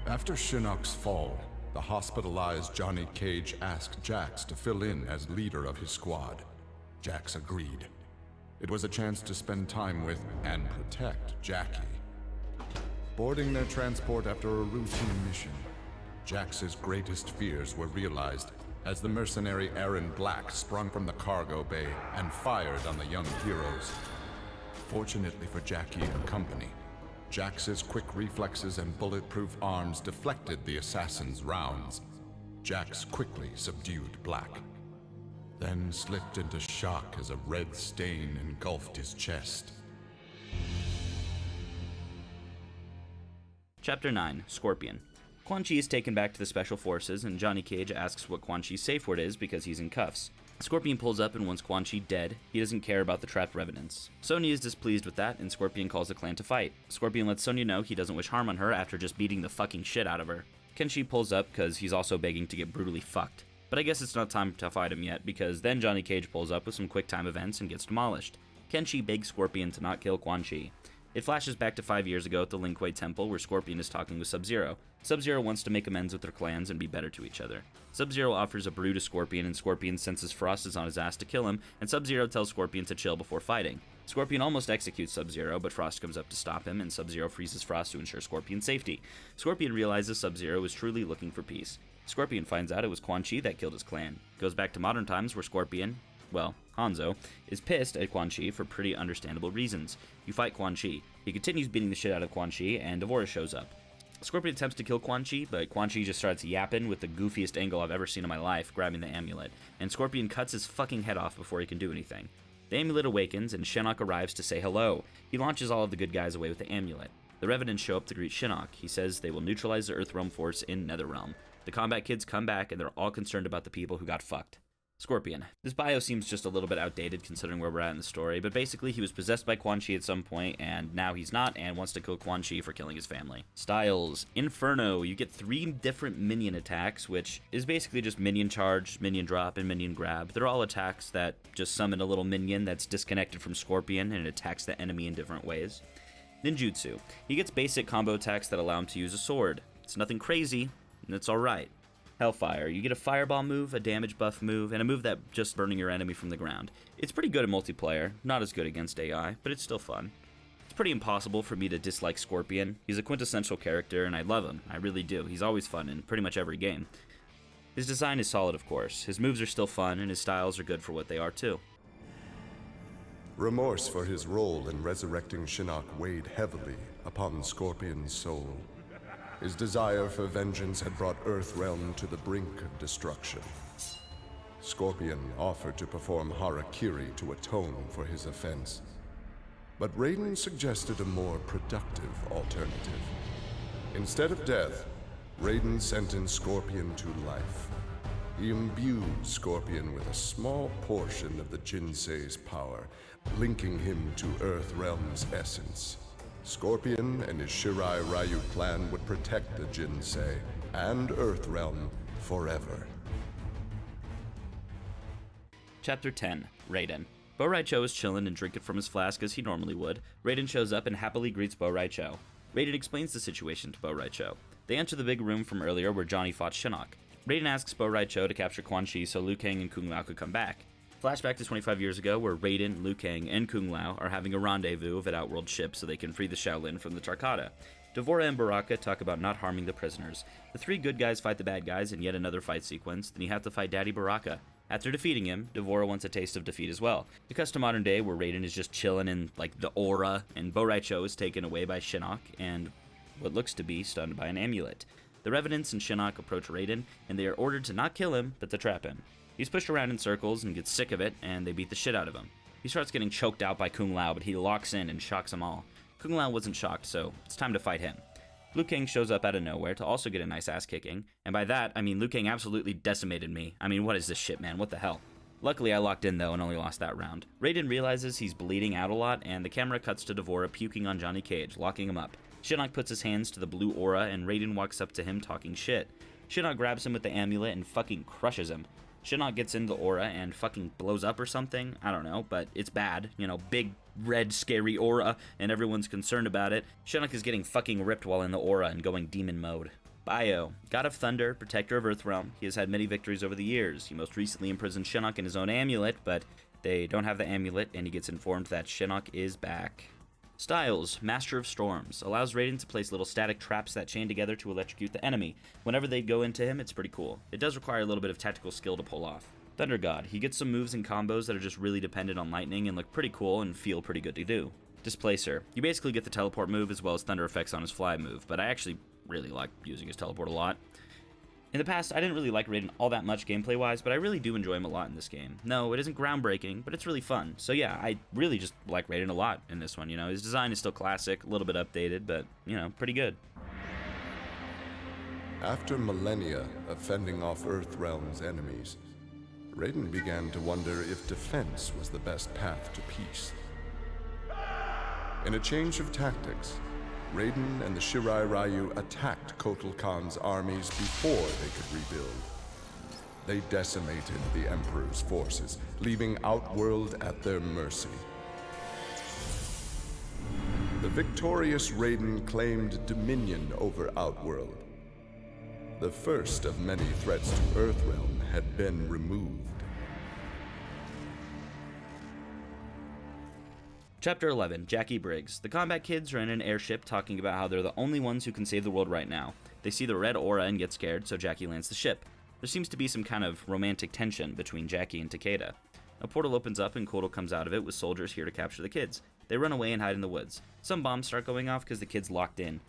Speaker 2: After Shinnok's fall, the hospitalized Johnny Cage asked Jax to fill in as leader of his squad. Jax agreed. It was a chance to spend time with and protect Jacqui. Boarding their transport after a routine mission, Jax's greatest fears were realized as the mercenary Erron Black sprung from the cargo bay and fired on the young heroes. Fortunately for Jacqui and company, Jax's quick reflexes and bulletproof arms deflected the assassin's rounds. Jax quickly subdued Black, then slipped into shock as a red stain engulfed his chest.
Speaker 1: Chapter 9, Scorpion. Quan Chi is taken back to the Special Forces, and Johnny Cage asks what Quan Chi's safe word is because he's in cuffs. Scorpion pulls up and wants Quan Chi dead. He doesn't care about the trapped revenants. Sonya is displeased with that, and Scorpion calls the clan to fight. Scorpion lets Sonya know he doesn't wish harm on her after just beating the fucking shit out of her. Kenshi pulls up because he's also begging to get brutally fucked. But I guess it's not time to fight him yet, because then Johnny Cage pulls up with some quick time events and gets demolished. Kenshi begs Scorpion to not kill Quan Chi. It flashes back to 5 years ago at the Lin Kuei Temple where Scorpion is talking with Sub-Zero. Sub-Zero wants to make amends with their clans and be better to each other. Sub-Zero offers a brew to Scorpion, and Scorpion senses Frost is on his ass to kill him, and Sub-Zero tells Scorpion to chill before fighting. Scorpion almost executes Sub-Zero, but Frost comes up to stop him, and Sub-Zero freezes Frost to ensure Scorpion's safety. Scorpion realizes Sub-Zero is truly looking for peace. Scorpion finds out it was Quan Chi that killed his clan. Goes back to modern times where Scorpion, well, Hanzo, is pissed at Quan Chi for pretty understandable reasons. You fight Quan Chi. He continues beating the shit out of Quan Chi, and Devorah shows up. Scorpion attempts to kill Quan Chi, but Quan Chi just starts yapping with the goofiest angle I've ever seen in my life, grabbing the amulet, and Scorpion cuts his fucking head off before he can do anything. The amulet awakens, and Shinnok arrives to say hello. He launches all of the good guys away with the amulet. The Revenants show up to greet Shinnok. He says they will neutralize the Earthrealm force in Netherrealm. The Kombat kids come back, and they're all concerned about the people who got fucked. Scorpion. This bio seems just a little bit outdated considering where we're at in the story, but basically he was possessed by Quan Chi at some point, and now he's not, and wants to kill Quan Chi for killing his family. Styles. Inferno. You get 3 different minion attacks, which is basically just minion charge, minion drop, and minion grab. They're all attacks that just summon a little minion that's disconnected from Scorpion, and it attacks the enemy in different ways. Ninjutsu. He gets basic combo attacks that allow him to use a sword. It's nothing crazy, and it's alright. Hellfire. You get a fireball move, a damage buff move, and a move that just burning your enemy from the ground. It's pretty good in multiplayer, not as good against AI, but it's still fun. It's pretty impossible for me to dislike Scorpion. He's a quintessential character, and I love him. I really do. He's always fun in pretty much every game. His design is solid, of course. His moves are still fun, and his styles are good for what they are, too.
Speaker 2: Remorse for his role in resurrecting Shinnok weighed heavily upon Scorpion's soul. His desire for vengeance had brought Earthrealm to the brink of destruction. Scorpion offered to perform harakiri to atone for his offense. But Raiden suggested a more productive alternative. Instead of death, Raiden sentenced Scorpion to life. He imbued Scorpion with a small portion of the Jinsei's power, linking him to Earthrealm's essence. Scorpion and his Shirai Ryu clan would protect the Jinsei and Earthrealm forever.
Speaker 1: Chapter 10, Raiden. Rai Cho is chillin' and drinking from his flask as he normally would. Raiden shows up and happily greets Rai Cho. Raiden explains the situation to Rai Cho. They enter the big room from earlier where Johnny fought Shinnok. Raiden asks Rai Cho to capture Quan Chi so Liu Kang and Kung Lao could come back. Flashback to 25 years ago where Raiden, Liu Kang, and Kung Lao are having a rendezvous of an outworld ship so they can free the Shaolin from the Takeda. Devorah and Baraka talk about not harming the prisoners. The 3 good guys fight the bad guys in yet another fight sequence, then you have to fight Daddy Baraka. After defeating him, Devorah wants a taste of defeat as well. It cuts to modern day where Raiden is just chilling in, like, the aura, and Rai Cho is taken away by Shinnok, and what looks to be stunned by an amulet. The Revenants and Shinnok approach Raiden, and they are ordered to not kill him, but to trap him. He's pushed around in circles and gets sick of it, and they beat the shit out of him. He starts getting choked out by Kung Lao, but he locks in and shocks them all. Kung Lao wasn't shocked, so it's time to fight him. Liu Kang shows up out of nowhere to also get a nice ass kicking, and by that, I mean Liu Kang absolutely decimated me. I mean, what is this shit, man? What the hell? Luckily, I locked in though and only lost that round. Raiden realizes he's bleeding out a lot, and the camera cuts to Devorah puking on Johnny Cage, locking him up. Shinnok puts his hands to the blue aura, and Raiden walks up to him talking shit. Shinnok grabs him with the amulet and fucking crushes him. Shinnok gets into the aura and fucking blows up or something. I don't know, but it's bad. You know, big, red, scary aura, and everyone's concerned about it. Shinnok is getting fucking ripped while in the aura and going demon mode. Bio, God of Thunder, Protector of Earthrealm. He has had many victories over the years. He most recently imprisoned Shinnok in his own amulet, but they don't have the amulet, and he gets informed that Shinnok is back. Styles, Master of Storms, allows Raiden to place little static traps that chain together to electrocute the enemy. Whenever they go into him, it's pretty cool. It does require a little bit of tactical skill to pull off. Thunder God, he gets some moves and combos that are just really dependent on lightning and look pretty cool and feel pretty good to do. Displacer, you basically get the teleport move as well as thunder effects on his fly move, but I actually really like using his teleport a lot. In the past, I didn't really like Raiden all that much gameplay-wise, but I really do enjoy him a lot in this game. No, it isn't groundbreaking, but it's really fun. So yeah, I really just like Raiden a lot in this one, you know. His design is still classic, a little bit updated, but, you know, pretty good.
Speaker 2: After millennia of fending off Earthrealm's enemies, Raiden began to wonder if defense was the best path to peace. In a change of tactics, Raiden and the Shirai Ryu attacked Kotal Khan's armies before they could rebuild. They decimated the Emperor's forces, leaving Outworld at their mercy. The victorious Raiden claimed dominion over Outworld. The first of many threats to Earthrealm had been removed.
Speaker 1: Chapter 11, Jacqui Briggs. The combat kids are in an airship talking about how they're the only ones who can save the world right now. They see the red aura and get scared, so Jacqui lands the ship. There seems to be some kind of romantic tension between Jacqui and Takeda. A portal opens up and Kotal comes out of it with soldiers here to capture the kids. They run away and hide in the woods. Some bombs start going off because the kid's locked in.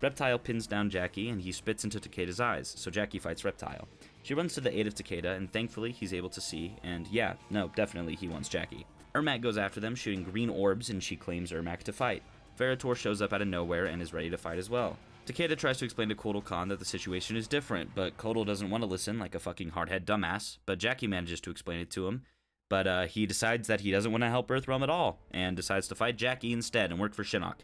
Speaker 1: Reptile pins down Jacqui and he spits into Takeda's eyes, so Jacqui fights Reptile. She runs to the aid of Takeda and thankfully he's able to see, and yeah, no, definitely he wants Jacqui. Ermac goes after them, shooting green orbs, and she claims Ermac to fight. Ferra shows up out of nowhere and is ready to fight as well. Takeda tries to explain to Kotal Khan that the situation is different, but Kotal doesn't want to listen like a fucking hardhead dumbass, but Jacqui manages to explain it to him. But he decides that he doesn't want to help Earthrealm at all, and decides to fight Jacqui instead and work for Shinnok.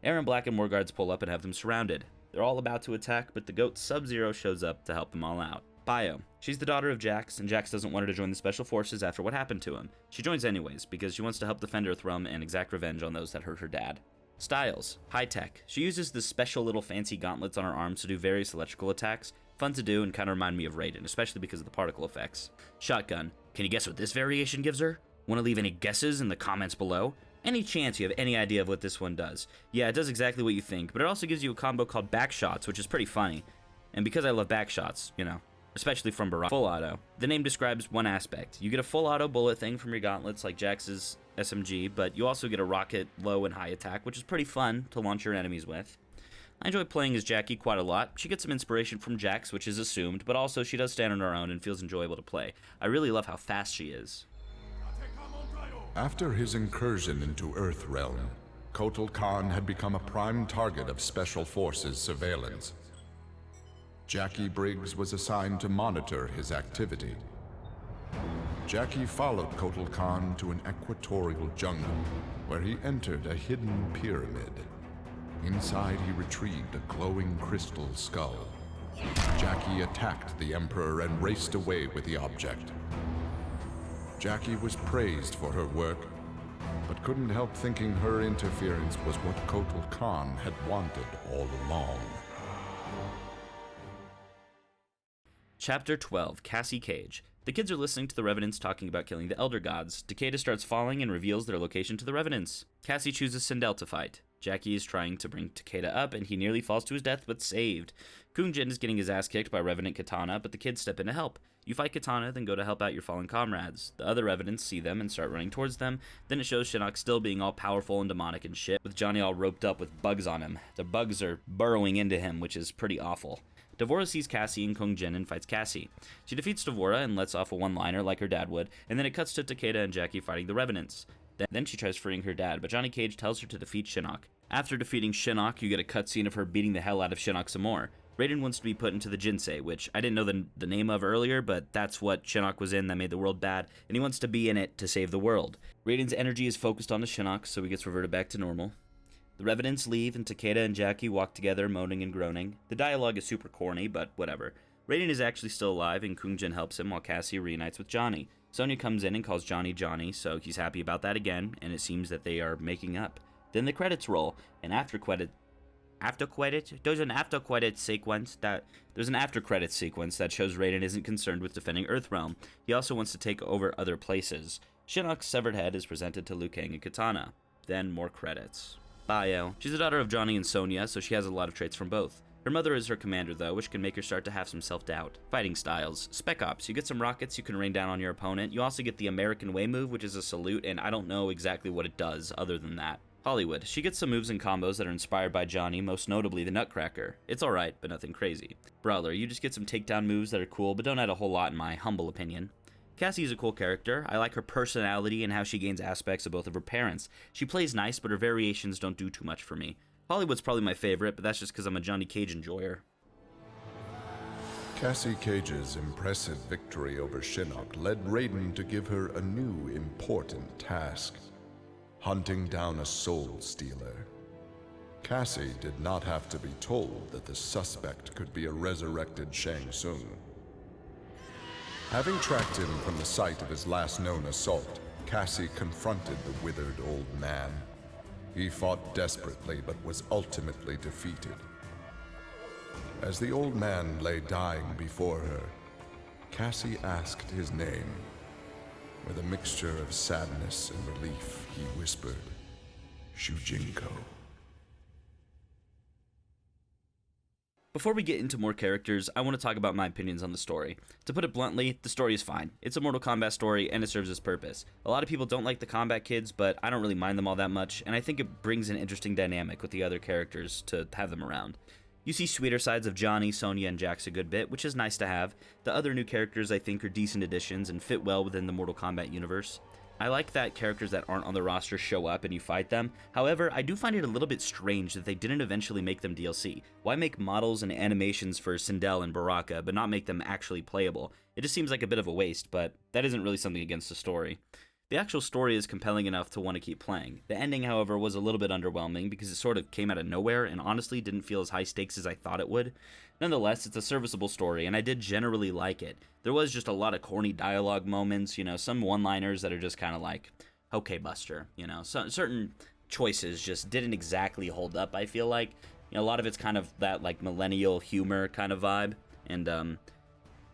Speaker 1: Erron Black and more guards pull up and have them surrounded. They're all about to attack, but the goat Sub-Zero shows up to help them all out. Bio. She's the daughter of Jax, and Jax doesn't want her to join the Special Forces after what happened to him. She joins anyways, because she wants to help defend Earthrealm and exact revenge on those that hurt her dad. Styles. High tech. She uses the special little fancy gauntlets on her arms to do various electrical attacks. Fun to do and kind of remind me of Raiden, especially because of the particle effects. Shotgun. Can you guess what this variation gives her? Want to leave any guesses in the comments below? Any chance you have any idea of what this one does? Yeah, it does exactly what you think, but it also gives you a combo called back shots, which is pretty funny. And because I love back shots, you know, especially from Barrage. Full auto. The name describes one aspect. You get a full auto bullet thing from your gauntlets like Jax's SMG, but you also get a rocket low and high attack, which is pretty fun to launch your enemies with. I enjoy playing as Jacqui quite a lot. She gets some inspiration from Jax, which is assumed, but also she does stand on her own and feels enjoyable to play. I really love how fast she is.
Speaker 2: After his incursion into Earthrealm, Kotal Khan had become a prime target of Special Forces surveillance. Jacqui Briggs was assigned to monitor his activity. Jacqui followed Kotal Khan to an equatorial jungle, where he entered a hidden pyramid. Inside, he retrieved a glowing crystal skull. Jacqui attacked the Emperor and raced away with the object. Jacqui was praised for her work, but couldn't help thinking her interference was what Kotal Khan had wanted all along.
Speaker 1: Chapter 12, Cassie Cage. The kids are listening to the Revenants talking about killing the Elder Gods. Takeda starts falling and reveals their location to the Revenants. Cassie chooses Sindel to fight. Jacqui is trying to bring Takeda up, and he nearly falls to his death, but saved. Kung Jin is getting his ass kicked by Revenant Kitana, but the kids step in to help. You fight Kitana, then go to help out your fallen comrades. The other Revenants see them and start running towards them. Then it shows Shinnok still being all powerful and demonic and shit, with Johnny all roped up with bugs on him. The bugs are burrowing into him, which is pretty awful. Devorah sees Cassie and Kung Jin and fights Cassie. She defeats Devorah and lets off a one-liner like her dad would, and then it cuts to Takeda and Jacqui fighting the Revenants. Then she tries freeing her dad, but Johnny Cage tells her to defeat Shinnok. After defeating Shinnok, you get a cutscene of her beating the hell out of Shinnok some more. Raiden wants to be put into the Jinsei, which I didn't know the name of earlier, but that's what Shinnok was in that made the world bad, and he wants to be in it to save the world. Raiden's energy is focused on the Shinnok, so he gets reverted back to normal. The Revenants leave, and Takeda and Jacqui walk together, moaning and groaning. The dialogue is super corny, but whatever. Raiden is actually still alive, and Kung Jin helps him while Cassie reunites with Johnny. Sonya comes in and calls Johnny Johnny, so he's happy about that again, and it seems that they are making up. Then the credits roll, and there's an after credits sequence that shows Raiden isn't concerned with defending Earthrealm. He also wants to take over other places. Shinnok's severed head is presented to Liu Kang and Kitana. Then more credits. Bio. She's the daughter of Johnny and Sonya, so she has a lot of traits from both. Her mother is her commander, though, which can make her start to have some self-doubt. Fighting styles. Spec Ops. You get some rockets you can rain down on your opponent. You also get the American Way move, which is a salute, and I don't know exactly what it does other than that. Hollywood. She gets some moves and combos that are inspired by Johnny, most notably the Nutcracker. It's alright, but nothing crazy. Brawler. You just get some takedown moves that are cool, but don't add a whole lot in my humble opinion. Cassie is a cool character. I like her personality and how she gains aspects of both of her parents. She plays nice, but her variations don't do too much for me. Hollywood's probably my favorite, but that's just because I'm a Johnny Cage enjoyer.
Speaker 2: Cassie Cage's impressive victory over Shinnok led Raiden to give her a new important task: hunting down a soul stealer. Cassie did not have to be told that the suspect could be a resurrected Shang Tsung. Having tracked him from the site of his last known assault, Cassie confronted the withered old man. He fought desperately but was ultimately defeated. As the old man lay dying before her, Cassie asked his name. With a mixture of sadness and relief, he whispered, "Shujinko."
Speaker 1: Before we get into more characters, I want to talk about my opinions on the story. To put it bluntly, the story is fine. It's a Mortal Kombat story, and it serves its purpose. A lot of people don't like the combat kids, but I don't really mind them all that much, and I think it brings an interesting dynamic with the other characters to have them around. You see sweeter sides of Johnny, Sonya, and Jax a good bit, which is nice to have. The other new characters I think are decent additions and fit well within the Mortal Kombat universe. I like that characters that aren't on the roster show up and you fight them. However, I do find it a little bit strange that they didn't eventually make them DLC. Why make models and animations for Sindel and Baraka, but not make them actually playable? It just seems like a bit of a waste, but that isn't really something against the story. The actual story is compelling enough to want to keep playing. The ending, however, was a little bit underwhelming because it sort of came out of nowhere and honestly didn't feel as high stakes as I thought it would. Nonetheless, it's a serviceable story and I did generally like it. There was just a lot of corny dialogue moments, some one-liners that are just kind of like, okay, Buster, certain choices just didn't exactly hold up, I feel like. A lot of it's kind of that like millennial humor kind of vibe, and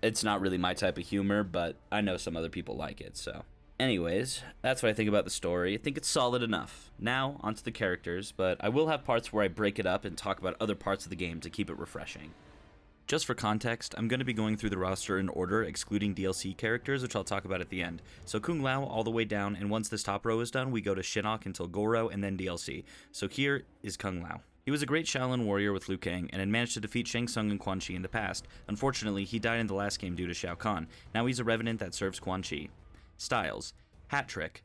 Speaker 1: it's not really my type of humor, but I know some other people like it, so. Anyways, that's what I think about the story. I think it's solid enough. Now, onto the characters, but I will have parts where I break it up and talk about other parts of the game to keep it refreshing. Just for context, I'm going to be going through the roster in order, excluding DLC characters, which I'll talk about at the end. So Kung Lao all the way down, and once this top row is done, we go to Shinnok until Goro, and then DLC. So here is Kung Lao. He was a great Shaolin warrior with Liu Kang, and had managed to defeat Shang Tsung and Quan Chi in the past. Unfortunately, he died in the last game due to Shao Kahn. Now he's a Revenant that serves Quan Chi. Styles. Hat Trick.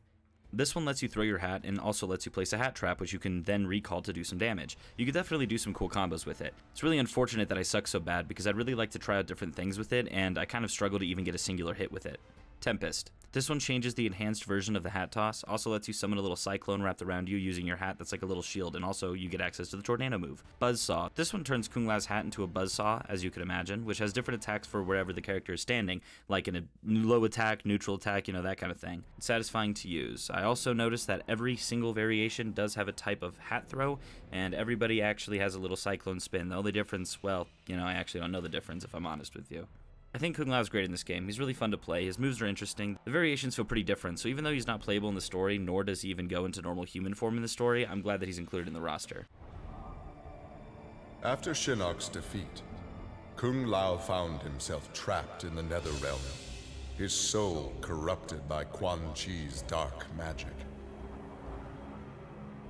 Speaker 1: This one lets you throw your hat and also lets you place a hat trap, which you can then recall to do some damage. You could definitely do some cool combos with it. It's really unfortunate that I suck so bad because I'd really like to try out different things with it, and I kind of struggle to even get a singular hit with it. Tempest. This one changes the enhanced version of the hat toss, also lets you summon a little cyclone wrapped around you using your hat that's like a little shield, and also you get access to the tornado move. Buzzsaw. This one turns Kung Lao's hat into a buzzsaw, as you can imagine, which has different attacks for wherever the character is standing, like in a low attack, neutral attack, that kind of thing. It's satisfying to use. I also noticed that every single variation does have a type of hat throw, and everybody actually has a little cyclone spin. The only difference, well, I actually don't know the difference if I'm honest with you. I think Kung Lao's great in this game. He's really fun to play, his moves are interesting, the variations feel pretty different, so even though he's not playable in the story, nor does he even go into normal human form in the story, I'm glad that he's included in the roster.
Speaker 2: After Shinnok's defeat, Kung Lao found himself trapped in the Netherrealm, his soul corrupted by Quan Chi's dark magic.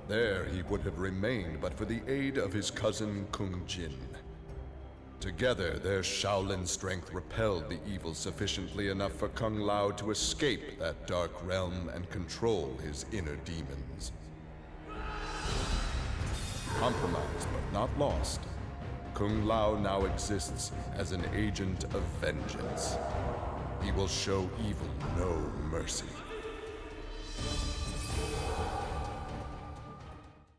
Speaker 2: There he would have remained but for the aid of his cousin Kung Jin. Together, their Shaolin strength repelled the evil sufficiently enough for Kung Lao to escape that dark realm and control his inner demons. Compromised but not lost, Kung Lao now exists as an agent of vengeance. He will show evil no mercy.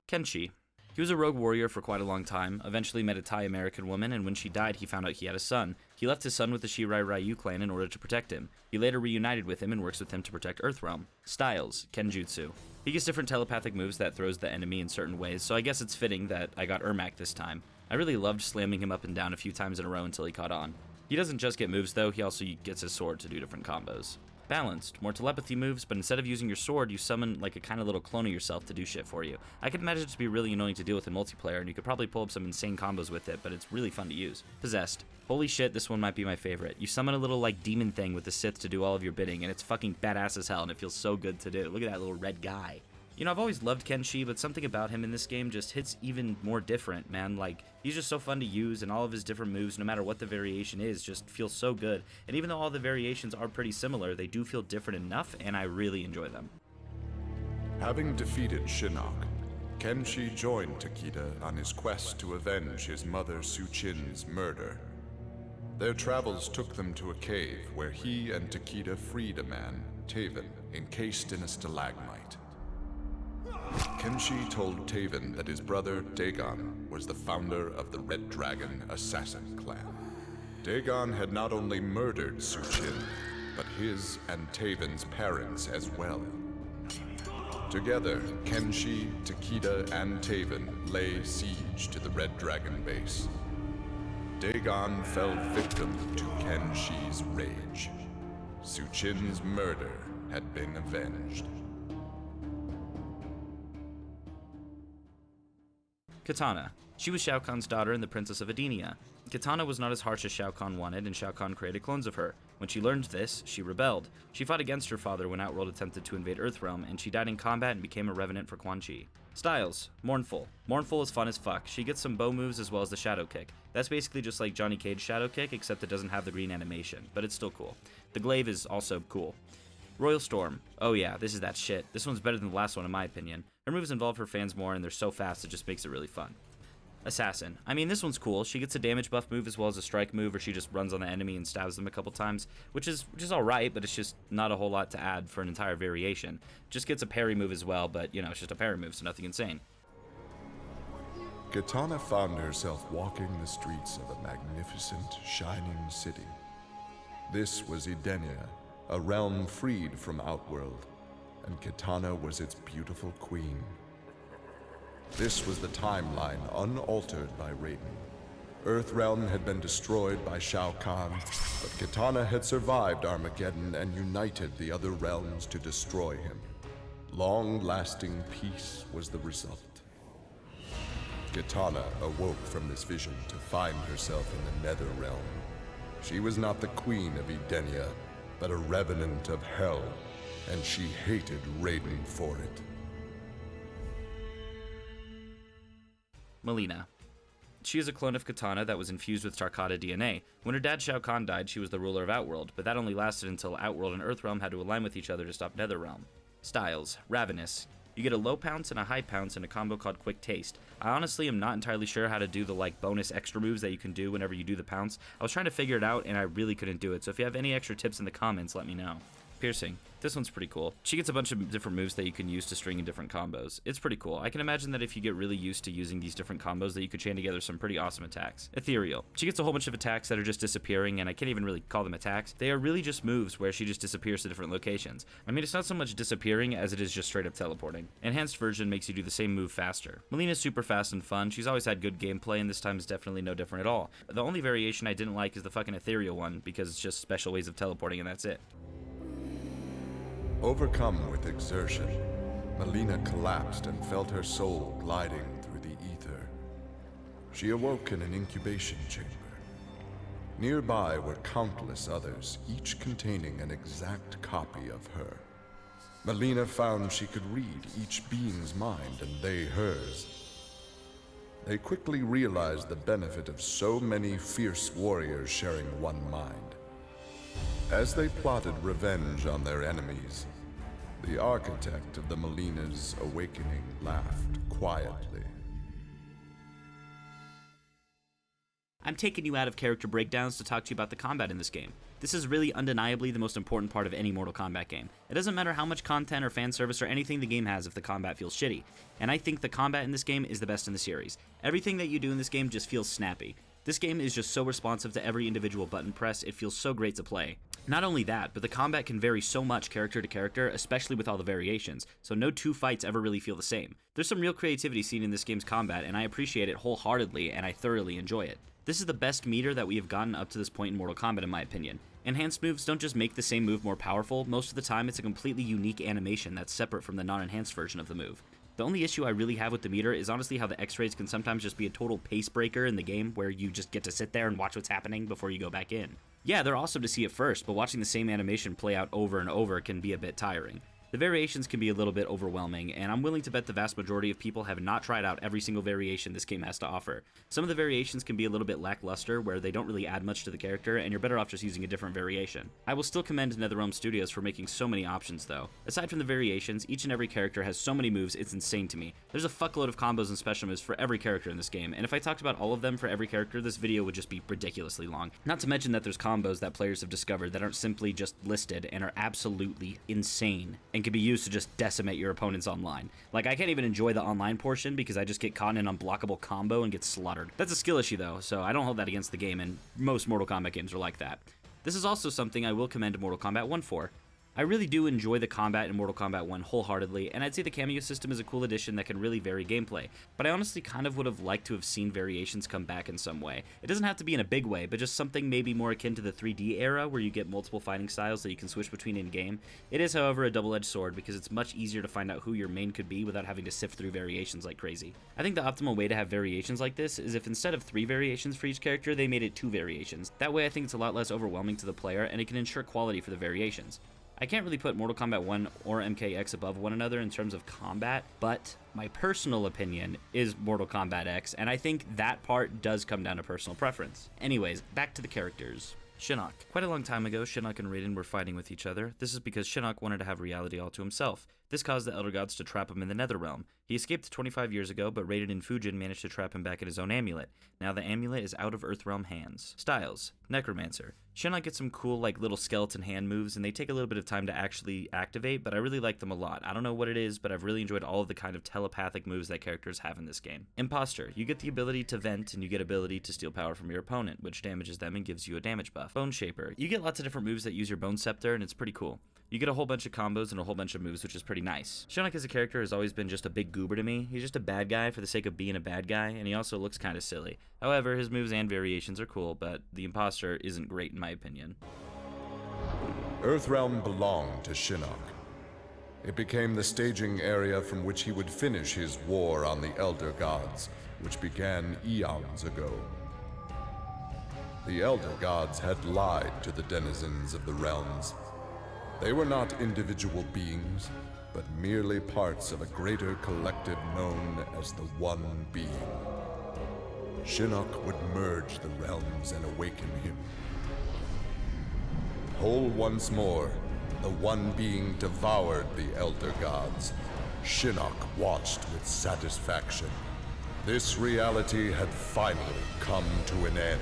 Speaker 1: Kenshi. He was a rogue warrior for quite a long time, eventually met a Thai American woman, and when she died he found out he had a son. He left his son with the Shirai Ryu clan in order to protect him. He later reunited with him and works with him to protect Earthrealm. Styles, Kenjutsu. He gets different telepathic moves that throws the enemy in certain ways, so I guess it's fitting that I got Ermac this time. I really loved slamming him up and down a few times in a row until he caught on. He doesn't just get moves though, he also gets his sword to do different combos. Balanced, more telepathy moves, but instead of using your sword, you summon like a kind of little clone of yourself to do shit for you. I can imagine it to be really annoying to deal with in multiplayer, and you could probably pull up some insane combos with it, but it's really fun to use. Possessed. Holy shit, this one might be my favorite. You summon a little like demon thing with the Sith to do all of your bidding, and it's fucking badass as hell, and it feels so good to do. Look at that little red guy. You know, I've always loved Kenshi, but something about him in this game just hits even more different, man. Like, he's just so fun to use, and all of his different moves, no matter what the variation is, just feel so good. And even though all the variations are pretty similar, they do feel different enough, and I really enjoy them.
Speaker 2: Having defeated Shinnok, Kenshi joined Takeda on his quest to avenge his mother Su-Chin's murder. Their travels took them to a cave where he and Takeda freed a man, Taven, encased in a stalagmite. Kenshi told Taven that his brother, Dagon, was the founder of the Red Dragon Assassin Clan. Dagon had not only murdered Su-Chin, but his and Taven's parents as well. Together, Kenshi, Takeda, and Taven lay siege to the Red Dragon base. Dagon fell victim to Kenshi's rage. Su-Chin's murder had been avenged.
Speaker 1: Kitana. She was Shao Kahn's daughter and the Princess of Edenia. Kitana was not as harsh as Shao Kahn wanted, and Shao Kahn created clones of her. When she learned this, she rebelled. She fought against her father when Outworld attempted to invade Earthrealm, and she died in combat and became a revenant for Quan Chi. Styles. Mournful. Mournful is fun as fuck. She gets some bow moves as well as the shadow kick. That's basically just like Johnny Cage's shadow kick, except it doesn't have the green animation, but it's still cool. The glaive is also cool. Royal Storm. Oh yeah, this is that shit. This one's better than the last one in my opinion. Her moves involve her fans more and they're so fast it just makes it really fun. Assassin. I mean, this one's cool. She gets a damage buff move as well as a strike move, or she just runs on the enemy and stabs them a couple times, which is alright, but it's just not a whole lot to add for an entire variation. Just gets a parry move as well, but you know, it's just a parry move, so nothing insane.
Speaker 2: Kitana found herself walking the streets of a magnificent, shining city. This was Edenia, a realm freed from Outworld, and Kitana was its beautiful queen. This was the timeline unaltered by Raiden. Earthrealm had been destroyed by Shao Kahn, but Kitana had survived Armageddon and united the other realms to destroy him. Long-lasting peace was the result. Kitana awoke from this vision to find herself in the Nether Realm. She was not the queen of Edenia, but a revenant of hell, and she hated Raiden for it.
Speaker 1: Mileena. She is a clone of Kitana that was infused with Takeda DNA. When her dad Shao Kahn died, she was the ruler of Outworld, but that only lasted until Outworld and Earthrealm had to align with each other to stop Netherrealm. Styles. Ravenous. You get a low pounce and a high pounce in a combo called Quick Taste. I honestly am not entirely sure how to do the bonus extra moves that you can do whenever you do the pounce. I was trying to figure it out and I really couldn't do it, so if you have any extra tips in the comments, let me know. Piercing. This one's pretty cool. She gets a bunch of different moves that you can use to string in different combos. It's pretty cool. I can imagine that if you get really used to using these different combos that you could chain together some pretty awesome attacks. Ethereal. She gets a whole bunch of attacks that are just disappearing, and I can't even really call them attacks. They are really just moves where she just disappears to different locations. I mean, it's not so much disappearing as it is just straight up teleporting. Enhanced version makes you do the same move faster. Mileena's super fast and fun. She's always had good gameplay, and this time is definitely no different at all. The only variation I didn't like is the fucking ethereal one, because it's just special ways of teleporting and that's it.
Speaker 2: Overcome with exertion, Mileena collapsed and felt her soul gliding through the ether. She awoke in an incubation chamber. Nearby were countless others, each containing an exact copy of her. Mileena found she could read each being's mind and they hers. They quickly realized the benefit of so many fierce warriors sharing one mind. As they plotted revenge on their enemies, the architect of the Mileena's awakening laughed quietly.
Speaker 1: I'm taking you out of character breakdowns to talk to you about the combat in this game. This is really undeniably the most important part of any Mortal Kombat game. It doesn't matter how much content or fan service or anything the game has if the combat feels shitty. And I think the combat in this game is the best in the series. Everything that you do in this game just feels snappy. This game is just so responsive to every individual button press, it feels so great to play. Not only that, but the combat can vary so much character to character, especially with all the variations, so no two fights ever really feel the same. There's some real creativity seen in this game's combat, and I appreciate it wholeheartedly, and I thoroughly enjoy it. This is the best meter that we have gotten up to this point in Mortal Kombat in my opinion. Enhanced moves don't just make the same move more powerful, most of the time it's a completely unique animation that's separate from the non-enhanced version of the move. The only issue I really have with the meter is honestly how the X-rays can sometimes just be a total pace breaker in the game where you just get to sit there and watch what's happening before you go back in. Yeah, they're awesome to see at first, but watching the same animation play out over and over can be a bit tiring. The variations can be a little bit overwhelming, and I'm willing to bet the vast majority of people have not tried out every single variation this game has to offer. Some of the variations can be a little bit lackluster, where they don't really add much to the character, and you're better off just using a different variation. I will still commend NetherRealm Studios for making so many options though. Aside from the variations, each and every character has so many moves it's insane to me. There's a fuckload of combos and special moves for every character in this game, and if I talked about all of them for every character, this video would just be ridiculously long. Not to mention that there's combos that players have discovered that aren't simply just listed and are absolutely insane, and can be used to just decimate your opponents online. Like, I can't even enjoy the online portion because I just get caught in an unblockable combo and get slaughtered. That's a skill issue though, so I don't hold that against the game, and most Mortal Kombat games are like that. This is also something I will commend Mortal Kombat 1 for. I really do enjoy the combat in Mortal Kombat 1 wholeheartedly, and I'd say the cameo system is a cool addition that can really vary gameplay, but I honestly kind of would have liked to have seen variations come back in some way. It doesn't have to be in a big way, but just something maybe more akin to the 3D era where you get multiple fighting styles that you can switch between in-game. It is, however, a double-edged sword because it's much easier to find out who your main could be without having to sift through variations like crazy. I think the optimal way to have variations like this is if instead of 3 variations for each character, they made it 2 variations. That way I think it's a lot less overwhelming to the player, and it can ensure quality for the variations. I can't really put Mortal Kombat 1 or MKX above one another in terms of combat, but my personal opinion is Mortal Kombat X, and I think that part does come down to personal preference. Anyways, back to the characters. Shinnok. Quite a long time ago, Shinnok and Raiden were fighting with each other. This is because Shinnok wanted to have reality all to himself. This caused the Elder Gods to trap him in the Netherrealm. He escaped 25 years ago, but Raiden and Fujin managed to trap him back in his own amulet. Now the amulet is out of Earthrealm hands. Styles. Necromancer. Shinnok gets some cool, like, little skeleton hand moves, and they take a little bit of time to actually activate, but I really like them a lot. I don't know what it is, but I've really enjoyed all of the kind of telepathic moves that characters have in this game. Imposter. You get the ability to vent, and you get ability to steal power from your opponent, which damages them and gives you a damage buff. Bone Shaper. You get lots of different moves that use your Bone Scepter, and it's pretty cool. You get a whole bunch of combos and a whole bunch of moves, which is pretty nice. Shinnok as a character has always been just a big goober to me. He's just a bad guy for the sake of being a bad guy, and he also looks kind of silly. However, his moves and variations are cool, but the imposter isn't great in my opinion.
Speaker 2: Earthrealm belonged to Shinnok. It became the staging area from which he would finish his war on the Elder Gods, which began eons ago. The Elder Gods had lied to the denizens of the realms. They were not individual beings, but merely parts of a greater collective known as the One Being. Shinnok would merge the realms and awaken him. Whole once more, the One Being devoured the Elder Gods. Shinnok watched with satisfaction. This reality had finally come to an end.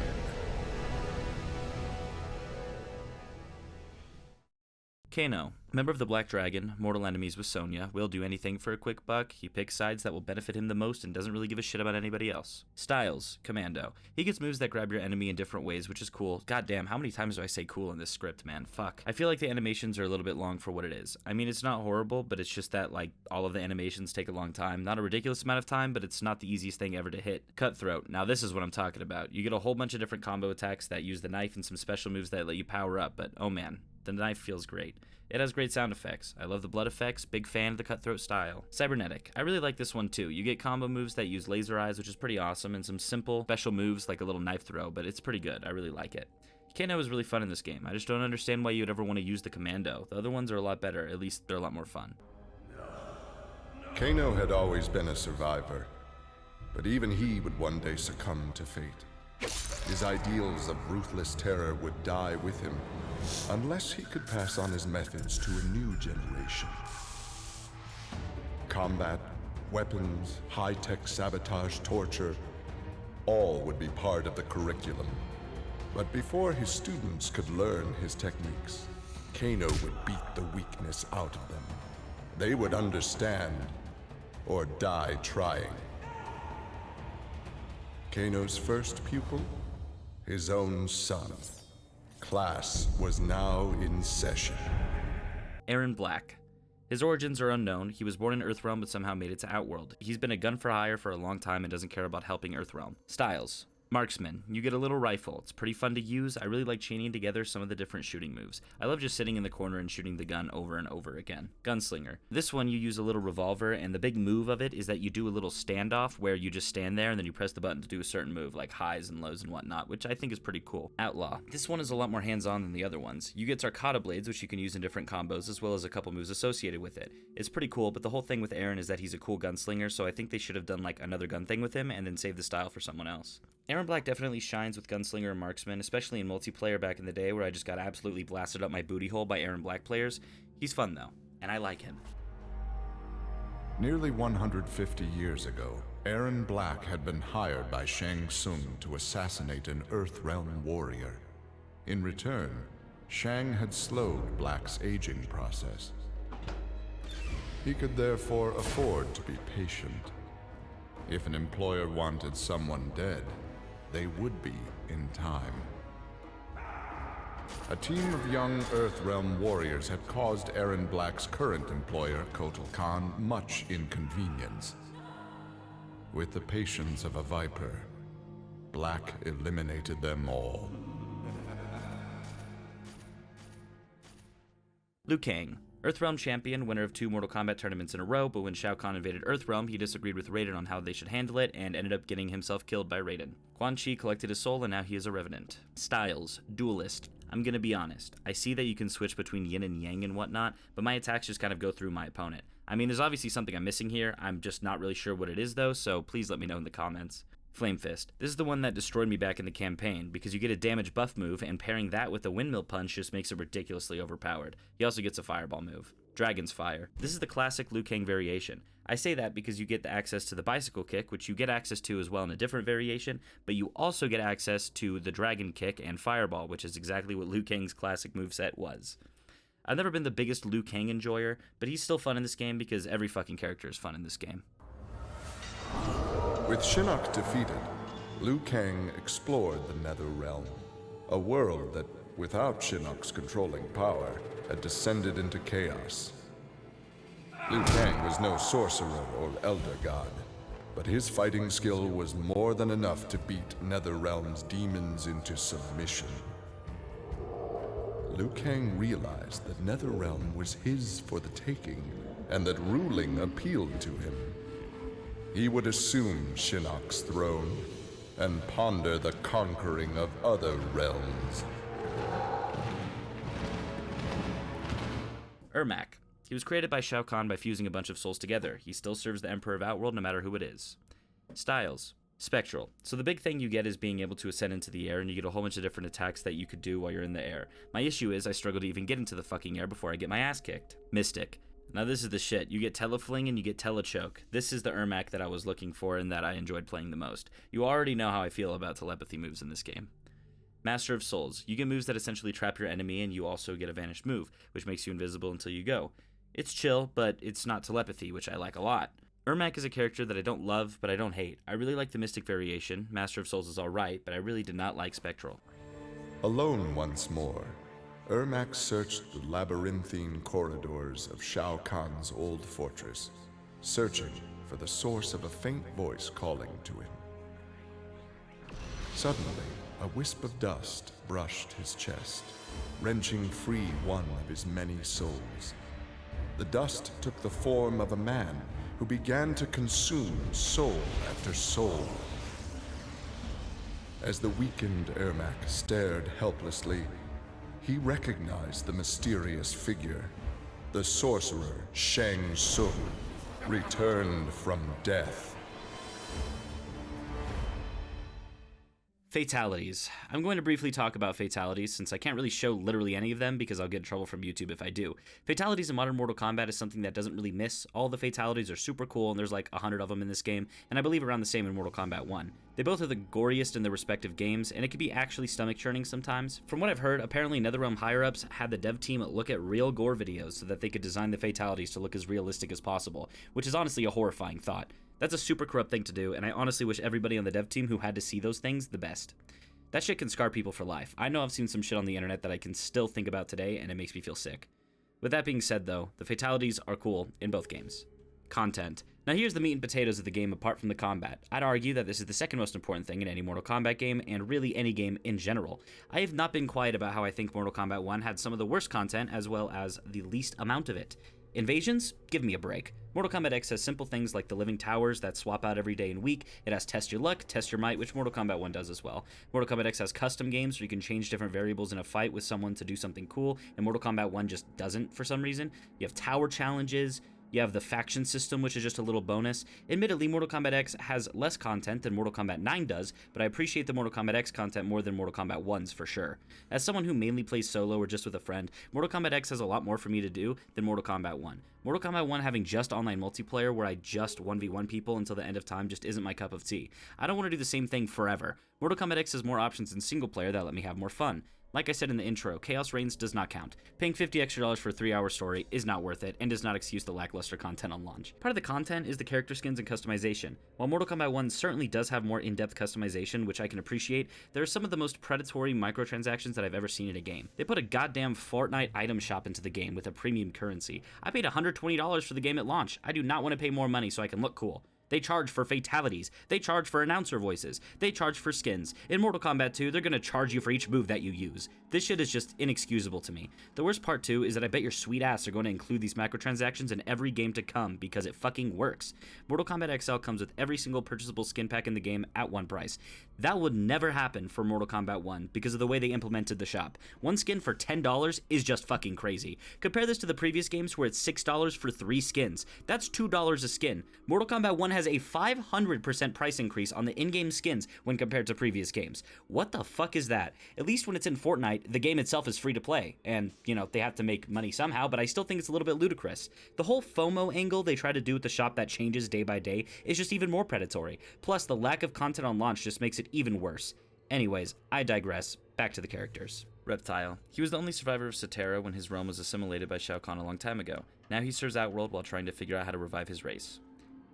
Speaker 1: Kano. Member of the Black Dragon, mortal enemies with Sonya, will do anything for a quick buck. He picks sides that will benefit him the most and doesn't really give a shit about anybody else. Styles. Commando. He gets moves that grab your enemy in different ways, which is cool. God damn, how many times do I say cool in this script, man? Fuck. I feel like the animations are a little bit long for what it is. I mean, it's not horrible, but it's just that, like, all of the animations take a long time. Not a ridiculous amount of time, but it's not the easiest thing ever to hit. Cutthroat. Now this is what I'm talking about. You get a whole bunch of different combo attacks that use the knife and some special moves that let you power up, but oh man, the knife feels great. It has great sound effects. I love the blood effects, big fan of the cutthroat style. Cybernetic. I really like this one too. You get combo moves that use laser eyes, which is pretty awesome, and some simple special moves like a little knife throw, but it's pretty good. I really like it. Kano is really fun in this game. I just don't understand why you would ever want to use the commando. The other ones are a lot better, at least they're a lot more fun.
Speaker 2: Kano had always been a survivor, But even he would one day succumb to fate. His ideals of ruthless terror would die with him, unless he could pass on his methods to a new generation. Combat, weapons, high-tech sabotage, torture, all would be part of the curriculum. But before his students could learn his techniques, Kano would beat the weakness out of them. They would understand, or die trying. Kano's first pupil? His own son. Class was now in session.
Speaker 1: Erron Black. His origins are unknown. He was born in Earthrealm but somehow made it to Outworld. He's been a gun for hire for a long time and doesn't care about helping Earthrealm. Styles. Marksman. You get a little rifle. It's pretty fun to use. I really like chaining together some of the different shooting moves. I love just sitting in the corner and shooting the gun over and over again. Gunslinger. This one you use a little revolver, and the big move of it is that you do a little standoff where you just stand there and then you press the button to do a certain move, like highs and lows and whatnot, which I think is pretty cool. Outlaw. This one is a lot more hands-on than the other ones. You get Tarkata blades, which you can use in different combos, as well as a couple moves associated with it. It's pretty cool, but the whole thing with Erron is that he's a cool gunslinger, so I think they should have done like another gun thing with him and then save the style for someone else. Erron Black definitely shines with Gunslinger and Marksman, especially in multiplayer back in the day where I just got absolutely blasted up my booty hole by Erron Black players. He's fun though, and I like him.
Speaker 2: Nearly 150 years ago, Erron Black had been hired by Shang Tsung to assassinate an Earthrealm warrior. In return, Shang had slowed Black's aging process. He could therefore afford to be patient. If an employer wanted someone dead, they would be in time. A team of young Earthrealm warriors had caused Erron Black's current employer, Kotal much inconvenience. With the patience of a viper, Black eliminated them all.
Speaker 1: Liu Kang. Earthrealm champion, winner of 2 Mortal Kombat tournaments in a row, but when Shao Kahn invaded Earthrealm, he disagreed with Raiden on how they should handle it, and ended up getting himself killed by Raiden. Quan Chi collected his soul, and now he is a Revenant. Styles. Duelist. I'm gonna be honest. I see that you can switch between yin and yang and whatnot, but my attacks just kind of go through my opponent. I mean, there's obviously something I'm missing here. I'm just not really sure what it is, though, so please let me know in the comments. Flame Fist. This is the one that destroyed me back in the campaign, because you get a damage buff move, and pairing that with a windmill punch just makes it ridiculously overpowered. He also gets a fireball move. Dragon's Fire. This is the classic Liu Kang variation. I say that because you get the access to the bicycle kick, which you get access to as well in a different variation, but you also get access to the dragon kick and fireball, which is exactly what Liu Kang's classic moveset was. I've never been the biggest Liu Kang enjoyer, but he's still fun in this game because every fucking character is fun in this game.
Speaker 2: With Shinnok defeated, Liu Kang explored the Nether Realm, a world that, without Shinnok's controlling power, had descended into chaos. Liu Kang was no sorcerer or elder god, but his fighting skill was more than enough to beat Netherrealm's demons into submission. Liu Kang realized that Netherrealm was his for the taking, and that ruling appealed to him. He would assume Shinnok's throne and ponder the conquering of other realms.
Speaker 1: Ermac. He was created by Shao Kahn by fusing a bunch of souls together. He still serves the Emperor of Outworld no matter who it is. Styles. Spectral. So the big thing you get is being able to ascend into the air, and you get a whole bunch of different attacks that you could do while you're in the air. My issue is I struggle to even get into the fucking air before I get my ass kicked. Mystic. Now this is the shit. You get Telefling and you get Telechoke. This is the Ermac that I was looking for and that I enjoyed playing the most. You already know how I feel about telepathy moves in this game. Master of Souls. You get moves that essentially trap your enemy, and you also get a vanished move, which makes you invisible until you go. It's chill, but it's not telepathy, which I like a lot. Ermac is a character that I don't love, but I don't hate. I really like the Mystic variation. Master of Souls is alright, but I really did not like Spectral.
Speaker 2: Alone once more, Ermac searched the labyrinthine corridors of Shao Kahn's old fortress, searching for the source of a faint voice calling to him. Suddenly, a wisp of dust brushed his chest, wrenching free one of his many souls. The dust took the form of a man who began to consume soul after soul. As the weakened Ermac stared helplessly, he recognized the mysterious figure. The sorcerer Shang Tsung, returned from death.
Speaker 1: Fatalities. I'm going to briefly talk about fatalities since I can't really show literally any of them because I'll get in trouble from YouTube if I do. Fatalities in modern Mortal Kombat is something that doesn't really miss. All the fatalities are super cool and there's like 100 of them in this game, and I believe around the same in Mortal Kombat 1. They both are the goriest in their respective games, and it can be actually stomach churning sometimes. From what I've heard, apparently NetherRealm higher-ups had the dev team look at real gore videos so that they could design the fatalities to look as realistic as possible, which is honestly a horrifying thought. That's a super corrupt thing to do, and I honestly wish everybody on the dev team who had to see those things the best. That shit can scar people for life. I know I've seen some shit on the internet that I can still think about today, and it makes me feel sick. With that being said though, the fatalities are cool in both games. Content. Now here's the meat and potatoes of the game apart from the combat. I'd argue that this is the second most important thing in any Mortal Kombat game, and really any game in general. I have not been quiet about how I think Mortal Kombat 1 had some of the worst content as well as the least amount of it. Invasions? Give me a break. Mortal Kombat X has simple things like the living towers that swap out every day and week. It has test your luck, test your might, which Mortal Kombat 1 does as well. Mortal Kombat X has custom games where you can change different variables in a fight with someone to do something cool, and Mortal Kombat 1 just doesn't for some reason. You have tower challenges. You have the faction system, which is just a little bonus. Admittedly, Mortal Kombat X has less content than Mortal Kombat 9 does, but I appreciate the Mortal Kombat X content more than Mortal Kombat 1's for sure. As someone who mainly plays solo or just with a friend, Mortal Kombat X has a lot more for me to do than Mortal Kombat 1. Mortal Kombat 1 having just online multiplayer where I just 1v1 people until the end of time just isn't my cup of tea. I don't want to do the same thing forever. Mortal Kombat X has more options in single player that let me have more fun. Like I said in the intro, Chaos Reigns does not count. Paying $50 extra for a 3-hour story is not worth it and does not excuse the lackluster content on launch. Part of the content is the character skins and customization. While Mortal Kombat 1 certainly does have more in-depth customization, which I can appreciate, there are some of the most predatory microtransactions that I've ever seen in a game. They put a goddamn Fortnite item shop into the game with a premium currency. I paid $120 for the game at launch. I do not want to pay more money so I can look cool. They charge for fatalities. They charge for announcer voices. They charge for skins. In Mortal Kombat 2, they're gonna charge you for each move that you use. This shit is just inexcusable to me. The worst part too is that I bet your sweet ass are going to include these microtransactions in every game to come because it fucking works. Mortal Kombat XL comes with every single purchasable skin pack in the game at one price. That would never happen for Mortal Kombat 1 because of the way they implemented the shop. One skin for $10 is just fucking crazy. Compare this to the previous games where it's $6 for 3 skins. That's $2 a skin. Mortal Kombat 1 has a 500% price increase on the in-game skins when compared to previous games. What the fuck is that? At least when it's in Fortnite, the game itself is free to play, and, you know, they have to make money somehow, but I still think it's a little bit ludicrous. The whole FOMO angle they try to do with the shop that changes day by day is just even more predatory. Plus, the lack of content on launch just makes it even worse. Anyways, I digress. Back to the characters. Reptile. He was the only survivor of Sotera when his realm was assimilated by Shao Kahn a long time ago. Now he serves Outworld while trying to figure out how to revive his race.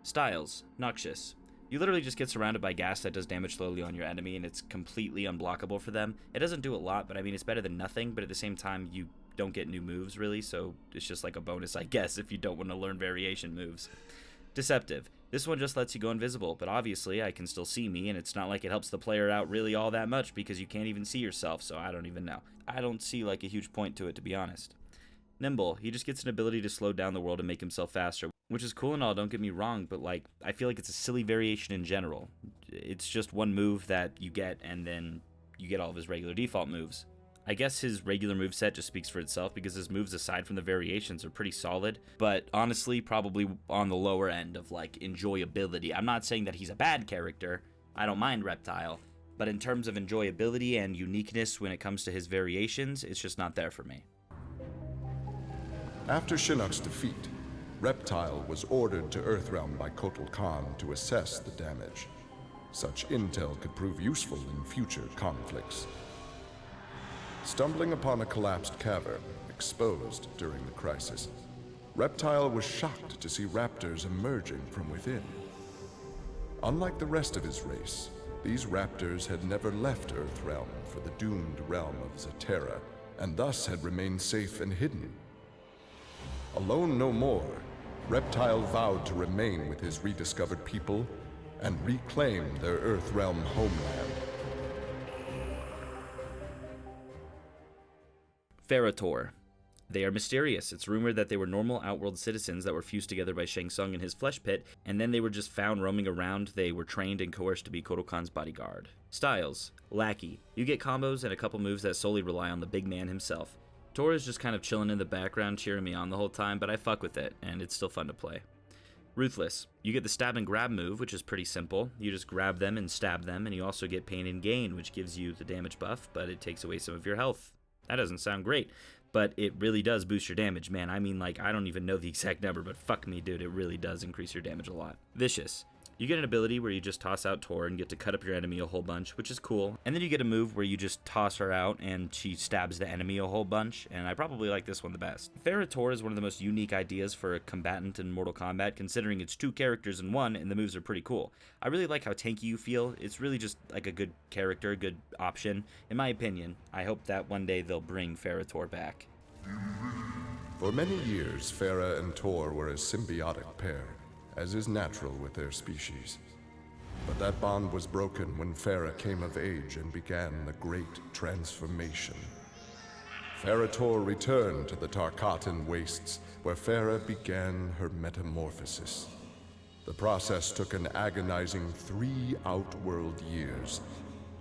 Speaker 1: Styles. Noxious. You literally just get surrounded by gas that does damage slowly on your enemy, and it's completely unblockable for them. It doesn't do a lot, but I mean, it's better than nothing, but at the same time, you don't get new moves, really, so it's just like a bonus, I guess, if you don't want to learn variation moves. Deceptive. This one just lets you go invisible, but obviously I can still see me, and it's not like it helps the player out really all that much because you can't even see yourself, so I don't even know. I don't see like a huge point to it, to be honest. Nimble. He just gets an ability to slow down the world and make himself faster, which is cool and all, don't get me wrong, but like, I feel like it's a silly variation in general. It's just one move that you get, and then you get all of his regular default moves. I guess his regular moveset just speaks for itself because his moves aside from the variations are pretty solid, but honestly probably on the lower end of like enjoyability. I'm not saying that he's a bad character, I don't mind Reptile, but in terms of enjoyability and uniqueness when it comes to his variations, it's just not there for me.
Speaker 2: After Shinnok's defeat, Reptile was ordered to Earthrealm by Kotal Khan to assess the damage. Such intel could prove useful in future conflicts. Stumbling upon a collapsed cavern, exposed during the crisis, Reptile was shocked to see raptors emerging from within. Unlike the rest of his race, these raptors had never left Earthrealm for the doomed realm of Zatera, and thus had remained safe and hidden. Alone no more, Reptile vowed to remain with his rediscovered people and reclaim their Earthrealm homeland.
Speaker 1: Ferra Torr. They are mysterious. It's rumored that they were normal Outworld citizens that were fused together by Shang Tsung in his flesh pit, and then they were just found roaming around. They were trained and coerced to be Kotal Khan's bodyguard. Styles. Lackey. You get combos and a couple moves that solely rely on the big man himself. Torr is just kind of chilling in the background, cheering me on the whole time, but I fuck with it, and it's still fun to play. Ruthless. You get the stab and grab move, which is pretty simple. You just grab them and stab them, and you also get pain and gain, which gives you the damage buff, but it takes away some of your health. That doesn't sound great, but it really does boost your damage, man. I mean, like, I don't even know the exact number, but fuck me, dude, it really does increase your damage a lot. Vicious. You get an ability where you just toss out Torr and get to cut up your enemy a whole bunch, which is cool. And then you get a move where you just toss her out and she stabs the enemy a whole bunch, and I probably like this one the best. Ferra Torr is one of the most unique ideas for a combatant in Mortal Kombat, considering it's 2 characters in one, and the moves are pretty cool. I really like how tanky you feel. It's really just like a good character, a good option. In my opinion, I hope that one day they'll bring Ferra Torr back.
Speaker 2: For many years, Ferra and Torr were a symbiotic pair, as is natural with their species. But that bond was broken when Ferra came of age and began the Great Transformation. Ferra Torr returned to the Tarkatan Wastes, where Ferra began her metamorphosis. The process took an agonizing 3 outworld years,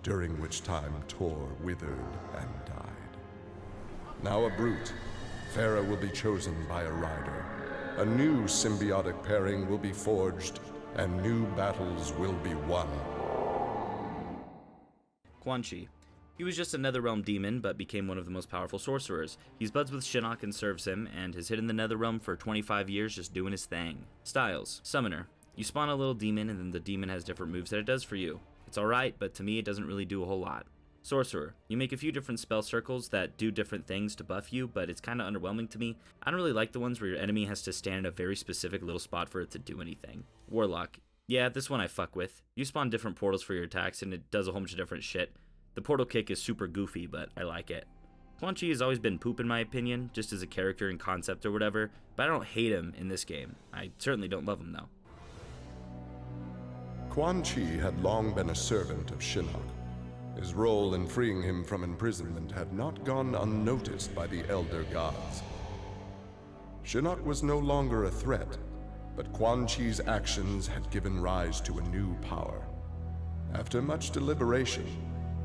Speaker 2: during which time Torr withered and died. Now a brute, Ferra will be chosen by a rider. A new symbiotic pairing will be forged, and new battles will be won.
Speaker 1: Quan Chi. He was just a Netherrealm demon, but became one of the most powerful sorcerers. He's buds with Shinnok and serves him, and has hidden the Netherrealm for 25 years just doing his thing. Styles. Summoner. You spawn a little demon, and then the demon has different moves that it does for you. It's alright, but to me it doesn't really do a whole lot. Sorcerer. You make a few different spell circles that do different things to buff you, but it's kinda underwhelming to me. I don't really like the ones where your enemy has to stand in a very specific little spot for it to do anything. Warlock. Yeah, this one I fuck with. You spawn different portals for your attacks, and it does a whole bunch of different shit. The portal kick is super goofy, but I like it. Quan Chi has always been poop in my opinion, just as a character and concept or whatever, but I don't hate him in this game. I certainly don't love him though.
Speaker 2: Quan Chi had long been a servant of Shinnok. His role in freeing him from imprisonment had not gone unnoticed by the Elder Gods. Shinnok was no longer a threat, but Quan Chi's actions had given rise to a new power. After much deliberation,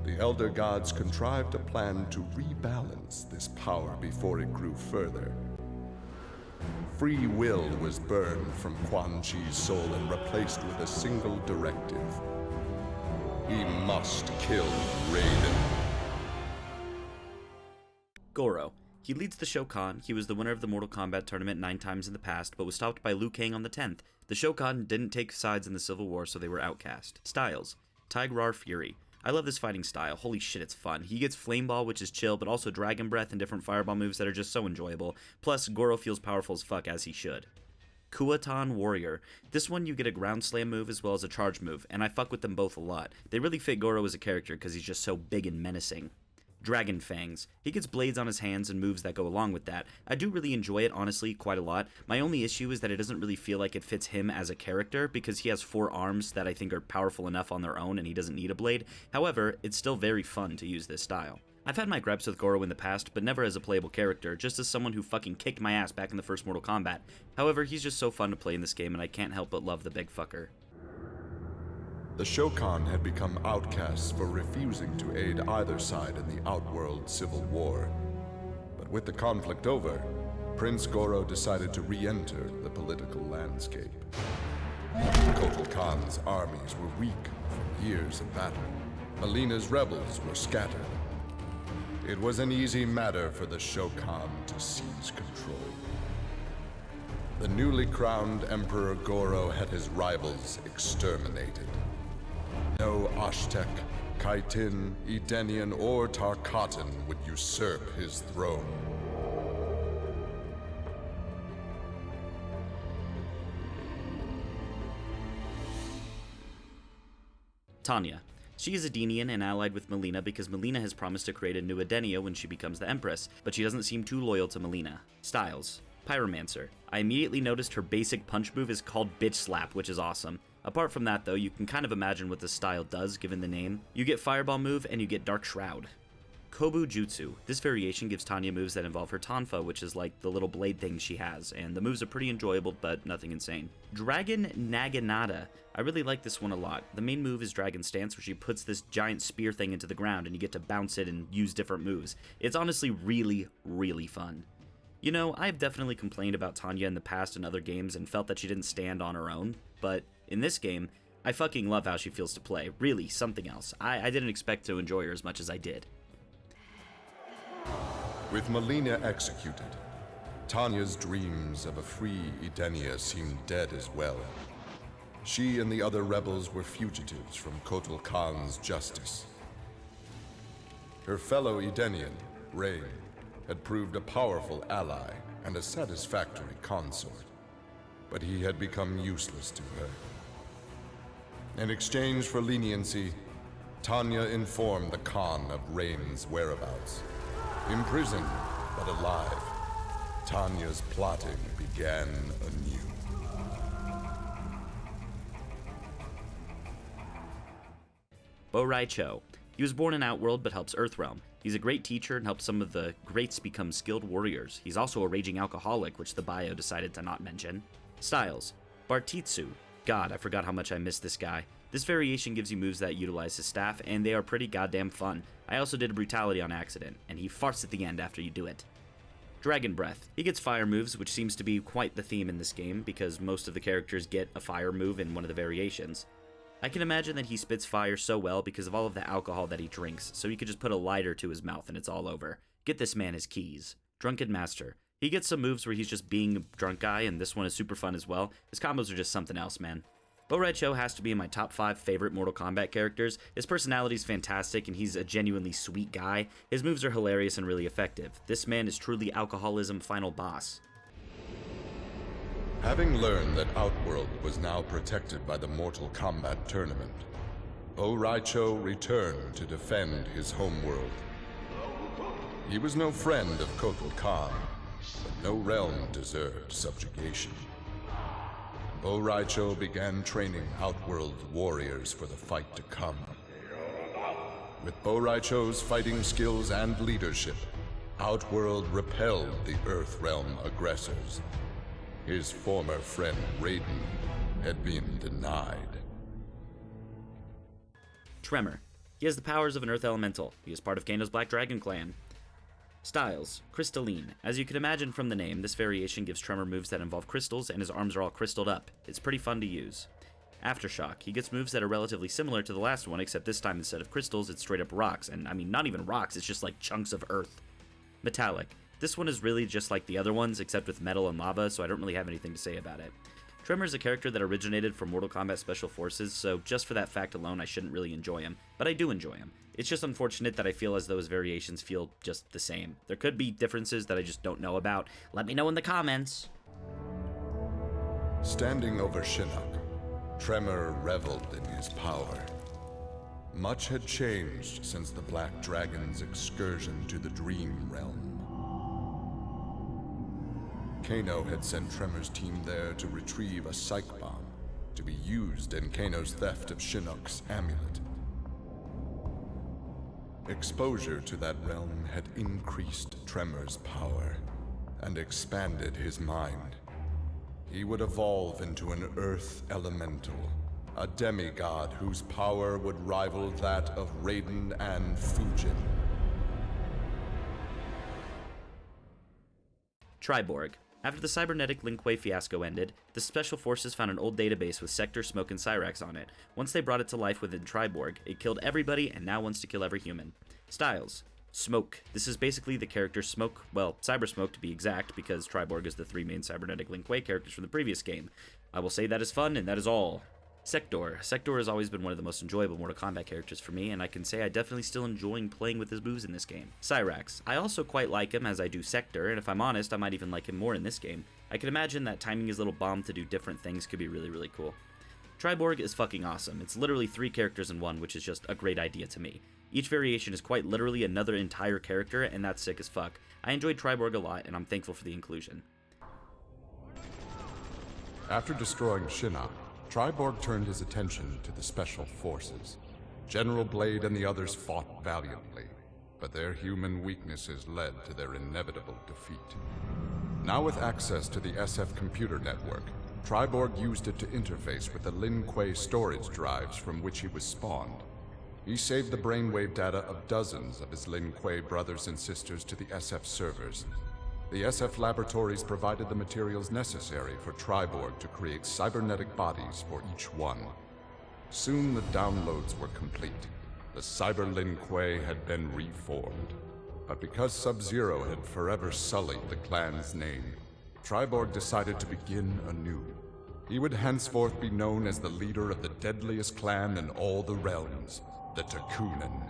Speaker 2: the Elder Gods contrived a plan to rebalance this power before it grew further. Free will was burned from Quan Chi's soul and replaced with a single directive. He must kill Raiden.
Speaker 1: Goro. He leads the Shokan. He was the winner of the Mortal Kombat tournament 9 times in the past, but was stopped by Liu Kang on the 10th. The Shokan didn't take sides in the Civil War, so they were outcast. Styles. Tigrar Fury. I love this fighting style. Holy shit, it's fun. He gets Flame Ball, which is chill, but also Dragon Breath and different Fireball moves that are just so enjoyable. Plus, Goro feels powerful as fuck, as he should. Kuatan Warrior. This one you get a ground slam move as well as a charge move, and I fuck with them both a lot. They really fit Goro as a character because he's just so big and menacing. Dragon Fangs. He gets blades on his hands and moves that go along with that. I do really enjoy it, honestly, quite a lot. My only issue is that it doesn't really feel like it fits him as a character because he has 4 arms that I think are powerful enough on their own and he doesn't need a blade. However, it's still very fun to use this style. I've had my gripes with Goro in the past, but never as a playable character, just as someone who fucking kicked my ass back in the first Mortal Kombat. However, he's just so fun to play in this game and I can't help but love the big fucker.
Speaker 2: The Shokan had become outcasts for refusing to aid either side in the Outworld Civil War. But with the conflict over, Prince Goro decided to re-enter the political landscape. Kotal Khan's armies were weak from years of battle. Mileena's rebels were scattered. It was an easy matter for the Shokan to seize control. The newly crowned Emperor Goro had his rivals exterminated. No Aztec, Khitan, Edenian, or Tarkatan would usurp his throne.
Speaker 1: Tanya. She is Edenian and allied with Mileena because Mileena has promised to create a new Edenia when she becomes the Empress, but she doesn't seem too loyal to Mileena. Styles. Pyromancer. I immediately noticed her basic punch move is called Bitch Slap, which is awesome. Apart from that though, you can kind of imagine what this style does given the name. You get Fireball move and you get Dark Shroud. Kobu Jutsu. This variation gives Tanya moves that involve her Tonfa, which is like the little blade thing she has, and the moves are pretty enjoyable, but nothing insane. Dragon Naginata. I really like this one a lot. The main move is Dragon Stance, where she puts this giant spear thing into the ground, and you get to bounce it and use different moves. It's honestly really, really fun. You know, I've definitely complained about Tanya in the past in other games and felt that she didn't stand on her own, but in this game, I fucking love how she feels to play. Really, something else. I didn't expect to enjoy her as much as I did.
Speaker 2: With Mileena executed, Tanya's dreams of a free Edenia seemed dead as well. She and the other rebels were fugitives from Kotal Khan's justice. Her fellow Edenian, Raiden, had proved a powerful ally and a satisfactory consort, but he had become useless to her. In exchange for leniency, Tanya informed the Khan of Raiden's whereabouts. Imprisoned, but alive, Tanya's plotting began anew.
Speaker 1: Rai Cho. He was born in Outworld but helps Earthrealm. He's a great teacher and helps some of the greats become skilled warriors. He's also a raging alcoholic, which the bio decided to not mention. Styles. Bartitsu. God, I forgot how much I missed this guy. This variation gives you moves that utilize his staff, and they are pretty goddamn fun. I also did a brutality on accident, and he farts at the end after you do it. Dragon Breath. He gets fire moves, which seems to be quite the theme in this game, because most of the characters get a fire move in one of the variations. I can imagine that he spits fire so well because of all of the alcohol that he drinks, so he could just put a lighter to his mouth and it's all over. Get this man his keys. Drunken Master. He gets some moves where he's just being a drunk guy, and this one is super fun as well. His combos are just something else, man. Rai Cho has to be in my top 5 favorite Mortal Kombat characters. His personality is fantastic, and he's a genuinely sweet guy. His moves are hilarious and really effective. This man is truly alcoholism final boss.
Speaker 2: Having learned that Outworld was now protected by the Mortal Kombat tournament, Rai Cho returned to defend his homeworld. He was no friend of Kotal Khan, but no realm deserved subjugation. Rai Cho began training Outworld warriors for the fight to come. With Rai Cho's fighting skills and leadership, Outworld repelled the Earthrealm aggressors. His former friend Raiden had been denied.
Speaker 1: Tremor. He has the powers of an Earth Elemental. He is part of Kano's Black Dragon clan. Styles. Crystalline. As you can imagine from the name, this variation gives Tremor moves that involve crystals, and his arms are all crystalled up. It's pretty fun to use. Aftershock. He gets moves that are relatively similar to the last one, except this time instead of crystals, it's straight up rocks. And I mean, not even rocks, it's just like chunks of earth. Metallic. This one is really just like the other ones, except with metal and lava, so I don't really have anything to say about it. Tremor is a character that originated from Mortal Kombat Special Forces, so just for that fact alone, I shouldn't really enjoy him. But I do enjoy him. It's just unfortunate that I feel as though his variations feel just the same. There could be differences that I just don't know about. Let me know in the comments.
Speaker 2: Standing over Shinnok, Tremor reveled in his power. Much had changed since the Black Dragon's excursion to the Dream Realm. Kano had sent Tremor's team there to retrieve a psych bomb to be used in Kano's theft of Shinnok's amulet. Exposure to that realm had increased Tremor's power and expanded his mind. He would evolve into an Earth Elemental, a demigod whose power would rival that of Raiden and Fujin.
Speaker 1: Triborg. After the cybernetic Lin Kuei fiasco ended, the Special Forces found an old database with Sector, Smoke, and Cyrax on it. Once they brought it to life within Triborg, it killed everybody and now wants to kill every human. Styles. Smoke. This is basically the character Smoke, well, Cyber Smoke to be exact, because Triborg is the 3 main cybernetic Lin Kuei characters from the previous game. I will say that is fun, and that is all. Sector. Sector has always been one of the most enjoyable Mortal Kombat characters for me, and I can say I definitely still enjoying playing with his moves in this game. Cyrax. I also quite like him as I do Sector, and if I'm honest, I might even like him more in this game. I can imagine that timing his little bomb to do different things could be really, really cool. Triborg is fucking awesome. It's literally 3 characters in one, which is just a great idea to me. Each variation is quite literally another entire character, and that's sick as fuck. I enjoyed Triborg a lot, and I'm thankful for the inclusion.
Speaker 2: After destroying Shinnok, Triborg turned his attention to the Special Forces. General Blade and the others fought valiantly, but their human weaknesses led to their inevitable defeat. Now with access to the SF computer network, Triborg used it to interface with the Lin Kuei storage drives from which he was spawned. He saved the brainwave data of dozens of his Lin Kuei brothers and sisters to the SF servers. The SF laboratories provided the materials necessary for Triborg to create cybernetic bodies for each one. Soon the downloads were complete. The Cyber Lin Kuei had been reformed. But because Sub-Zero had forever sullied the clan's name, Triborg decided to begin anew. He would henceforth be known as the leader of the deadliest clan in all the realms, the Takunin.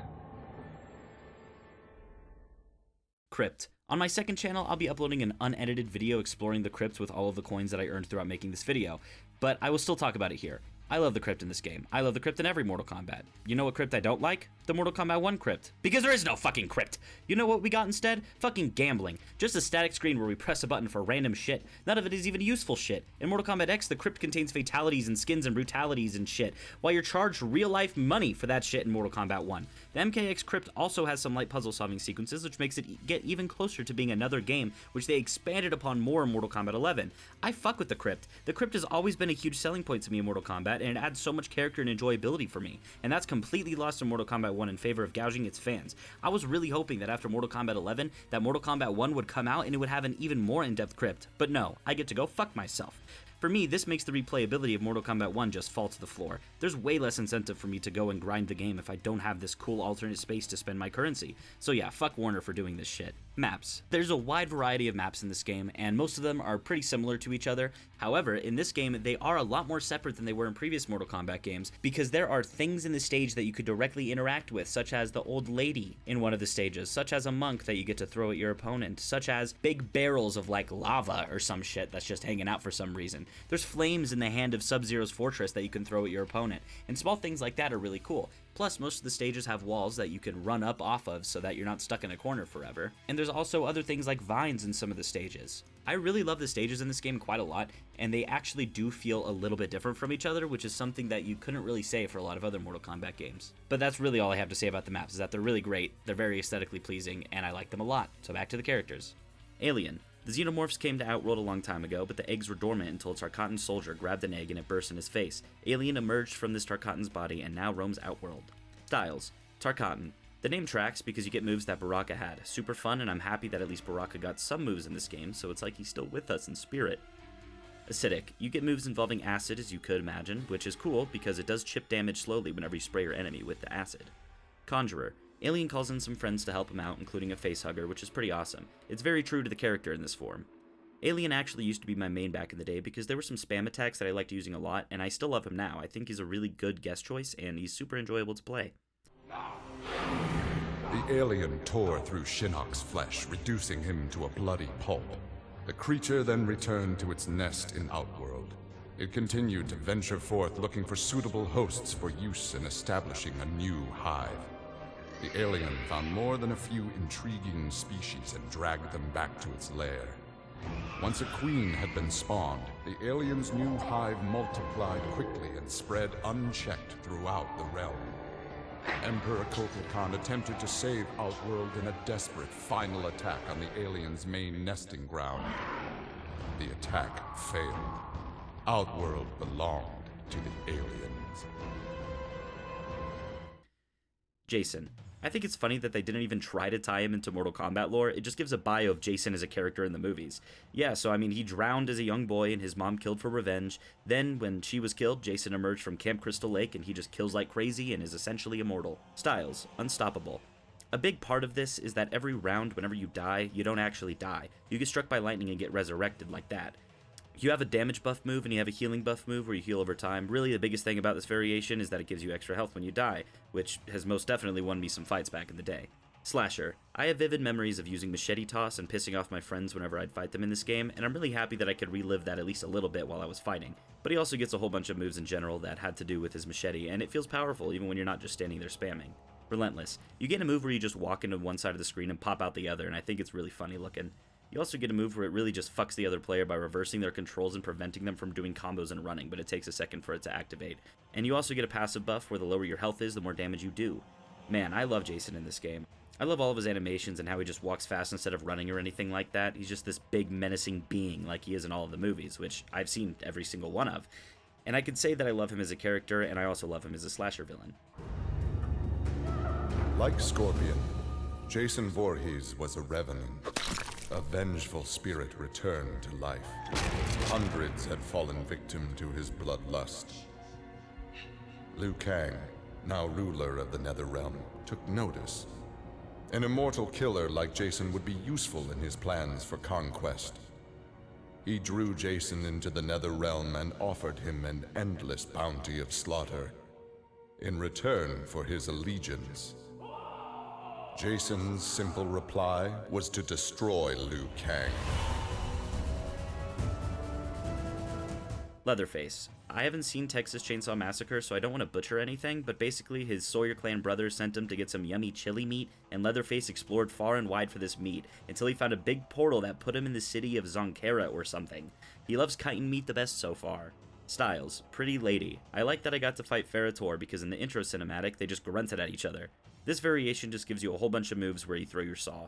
Speaker 1: Krypt. On my second channel, I'll be uploading an unedited video exploring the Krypt with all of the coins that I earned throughout making this video, but I will still talk about it here. I love the Krypt in this game. I love the Krypt in every Mortal Kombat. You know what Krypt I don't like? The Mortal Kombat 1 Krypt. Because there is no fucking Krypt. You know what we got instead? Fucking gambling. Just a static screen where we press a button for random shit. None of it is even useful shit. In Mortal Kombat X, the Krypt contains fatalities and skins and brutalities and shit, while you're charged real-life money for that shit in Mortal Kombat 1. The MKX Krypt also has some light puzzle-solving sequences, which makes it get even closer to being another game, which they expanded upon more in Mortal Kombat 11. I fuck with the Krypt. The Krypt has always been a huge selling point to me in Mortal Kombat, and it adds so much character and enjoyability for me, and that's completely lost in Mortal Kombat 1 in favor of gouging its fans. I was really hoping that after Mortal Kombat 11, that Mortal Kombat 1 would come out and it would have an even more in-depth Krypt, but no, I get to go fuck myself. For me, this makes the replayability of Mortal Kombat 1 just fall to the floor. There's way less incentive for me to go and grind the game if I don't have this cool alternate space to spend my currency. So yeah, fuck Warner for doing this shit. Maps. There's a wide variety of maps in this game, and most of them are pretty similar to each other. However, in this game, they are a lot more separate than they were in previous Mortal Kombat games, because there are things in the stage that you could directly interact with, such as the old lady in one of the stages, such as a monk that you get to throw at your opponent, such as big barrels of like lava or some shit that's just hanging out for some reason. There's flames in the hand of Sub-Zero's fortress that you can throw at your opponent, and small things like that are really cool. Plus, most of the stages have walls that you can run up off of so that you're not stuck in a corner forever. And there's also other things like vines in some of the stages. I really love the stages in this game quite a lot, and they actually do feel a little bit different from each other, which is something that you couldn't really say for a lot of other Mortal Kombat games. But that's really all I have to say about the maps, is that they're really great, they're very aesthetically pleasing, and I like them a lot. So back to the characters. Alien. The Xenomorphs came to Outworld a long time ago, but the eggs were dormant until a Tarkatan soldier grabbed an egg and it burst in his face. Alien emerged from this Tarkatan's body and now roams Outworld. Styles. Tarkatan. The name tracks because you get moves that Baraka had. Super fun, and I'm happy that at least Baraka got some moves in this game, so it's like he's still with us in spirit. Acidic. You get moves involving acid, as you could imagine, which is cool because it does chip damage slowly whenever you spray your enemy with the acid. Conjurer. Alien calls in some friends to help him out, including a facehugger, which is pretty awesome. It's very true to the character in this form. Alien actually used to be my main back in the day because there were some spam attacks that I liked using a lot, and I still love him now. I think he's a really good guest choice, and he's super enjoyable to play.
Speaker 2: The alien tore through Shinnok's flesh, reducing him to a bloody pulp. The creature then returned to its nest in Outworld. It continued to venture forth looking for suitable hosts for use in establishing a new hive. The alien found more than a few intriguing species and dragged them back to its lair. Once a queen had been spawned, the alien's new hive multiplied quickly and spread unchecked throughout the realm. Emperor Kotal attempted to save Outworld in a desperate final attack on the alien's main nesting ground. The attack failed. Outworld belonged to the aliens.
Speaker 1: Jason. I think it's funny that they didn't even try to tie him into Mortal Kombat lore. It just gives a bio of Jason as a character in the movies. Yeah, so I mean, he drowned as a young boy and his mom killed for revenge. Then, when she was killed, Jason emerged from Camp Crystal Lake and he just kills like crazy and is essentially immortal. Styles. Unstoppable. A big part of this is that every round, whenever you die, you don't actually die. You get struck by lightning and get resurrected like that. You have a damage buff move and you have a healing buff move where you heal over time. Really, the biggest thing about this variation is that it gives you extra health when you die, which has most definitely won me some fights back in the day. Slasher. I have vivid memories of using machete toss and pissing off my friends whenever I'd fight them in this game, and I'm really happy that I could relive that at least a little bit while I was fighting. But he also gets a whole bunch of moves in general that had to do with his machete, and it feels powerful even when you're not just standing there spamming. Relentless. You get a move where you just walk into one side of the screen and pop out the other, and I think it's really funny looking. You also get a move where it really just fucks the other player by reversing their controls and preventing them from doing combos and running, but it takes a second for it to activate. And you also get a passive buff where the lower your health is, the more damage you do. Man, I love Jason in this game. I love all of his animations and how he just walks fast instead of running or anything like that. He's just this big menacing being like he is in all of the movies, which I've seen every single one of. And I could say that I love him as a character, and I also love him as a slasher villain.
Speaker 2: Like Scorpion, Jason Voorhees was a revenant. A vengeful spirit returned to life. Hundreds had fallen victim to his bloodlust. Liu Kang, now ruler of the Netherrealm, took notice. An immortal killer like Jason would be useful in his plans for conquest. He drew Jason into the Netherrealm and offered him an endless bounty of slaughter in return for his allegiance. Jason's simple reply was to destroy Liu Kang.
Speaker 1: Leatherface. I haven't seen Texas Chainsaw Massacre, so I don't want to butcher anything, but basically his Sawyer clan brother sent him to get some yummy chili meat, and Leatherface explored far and wide for this meat, until he found a big portal that put him in the city of Zonkera or something. He loves chitin meat the best so far. Styles. Pretty lady. I like that I got to fight Ferra Torr because in the intro cinematic, they just grunted at each other. This variation just gives you a whole bunch of moves where you throw your saw.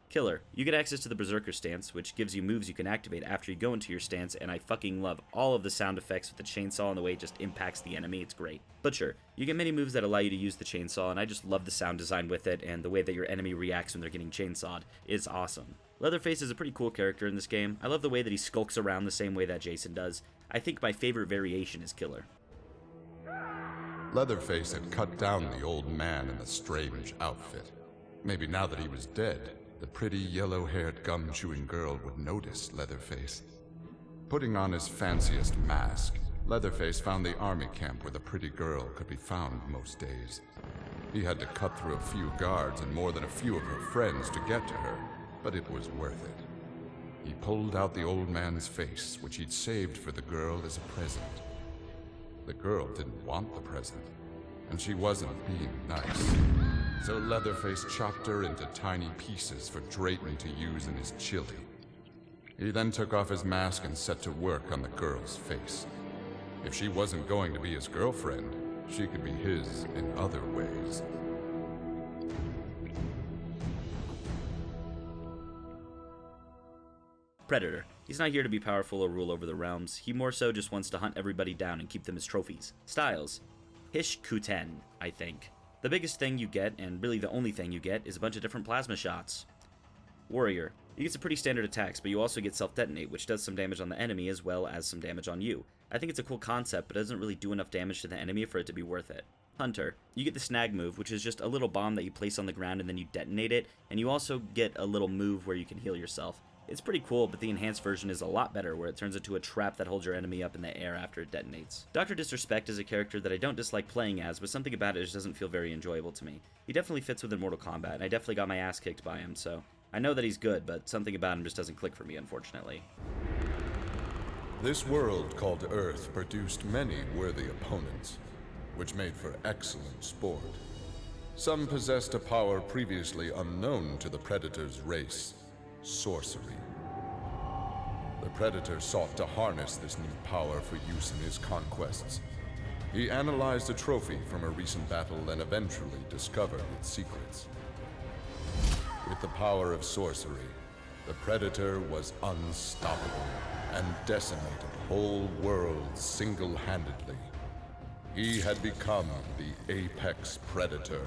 Speaker 1: Killer. You get access to the Berserker stance, which gives you moves you can activate after you go into your stance, and I fucking love all of the sound effects with the chainsaw and the way it just impacts the enemy. It's great. Butcher. You get many moves that allow you to use the chainsaw, and I just love the sound design with it, and the way that your enemy reacts when they're getting chainsawed is awesome. Leatherface is a pretty cool character in this game. I love the way that he skulks around the same way that Jason does. I think my favorite variation is Killer.
Speaker 2: Leatherface had cut down the old man in the strange outfit. Maybe now that he was dead, the pretty yellow-haired gum-chewing girl would notice Leatherface. Putting on his fanciest mask, Leatherface found the army camp where the pretty girl could be found most days. He had to cut through a few guards and more than a few of her friends to get to her, but it was worth it. He pulled out the old man's face, which he'd saved for the girl as a present. The girl didn't want the present, and she wasn't being nice. So Leatherface chopped her into tiny pieces for Drayton to use in his chili. He then took off his mask and set to work on the girl's face. If she wasn't going to be his girlfriend, she could be his in other ways.
Speaker 1: Predator. He's not here to be powerful or rule over the realms. He more so just wants to hunt everybody down and keep them as trophies. Styles. Hishkuten, I think. The biggest thing you get, and really the only thing you get, is a bunch of different plasma shots. Warrior. You get some pretty standard attacks, but you also get self-detonate, which does some damage on the enemy as well as some damage on you. I think it's a cool concept, but it doesn't really do enough damage to the enemy for it to be worth it. Hunter. You get the snag move, which is just a little bomb that you place on the ground and then you detonate it, and you also get a little move where you can heal yourself. It's pretty cool, but the enhanced version is a lot better, where it turns into a trap that holds your enemy up in the air after it detonates. Dr. Disrespect is a character that I don't dislike playing as, but something about it just doesn't feel very enjoyable to me. He definitely fits within Mortal Kombat, and I definitely got my ass kicked by him, so I know that he's good, but something about him just doesn't click for me, unfortunately.
Speaker 2: This world called Earth produced many worthy opponents, which made for excellent sport. Some possessed a power previously unknown to the Predator's race. Sorcery. The Predator sought to harness this new power for use in his conquests. He analyzed a trophy from a recent battle and eventually discovered its secrets. With the power of sorcery, the Predator was unstoppable and decimated whole worlds single-handedly. He had become the apex predator.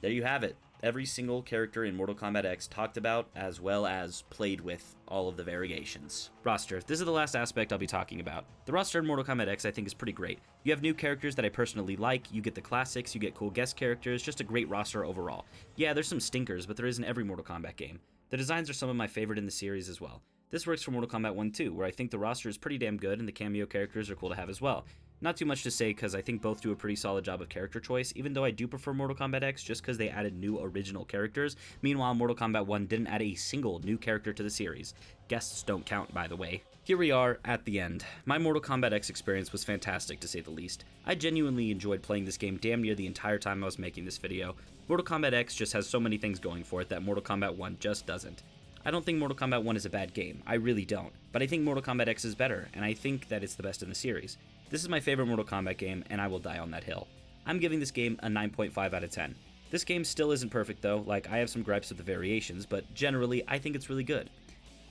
Speaker 1: There you have it. Every single character in Mortal Kombat X talked about, as well as played with all of the variations. Roster. This is the last aspect I'll be talking about. The roster in Mortal Kombat X I think is pretty great. You have new characters that I personally like, you get the classics, you get cool guest characters, just a great roster overall. Yeah, there's some stinkers, but there is in every Mortal Kombat game. The designs are some of my favorite in the series as well. This works for Mortal Kombat 1 too, where I think the roster is pretty damn good and the cameo characters are cool to have as well. Not too much to say because I think both do a pretty solid job of character choice, even though I do prefer Mortal Kombat X just because they added new original characters. Meanwhile, Mortal Kombat 1 didn't add a single new character to the series. Guests don't count, by the way. Here we are at the end. My Mortal Kombat X experience was fantastic, to say the least. I genuinely enjoyed playing this game damn near the entire time I was making this video. Mortal Kombat X just has so many things going for it that Mortal Kombat 1 just doesn't. I don't think Mortal Kombat 1 is a bad game, I really don't, but I think Mortal Kombat X is better, and I think that it's the best in the series. This is my favorite Mortal Kombat game, and I will die on that hill. I'm giving this game a 9.5 out of 10. This game still isn't perfect though, like I have some gripes with the variations, but generally I think it's really good.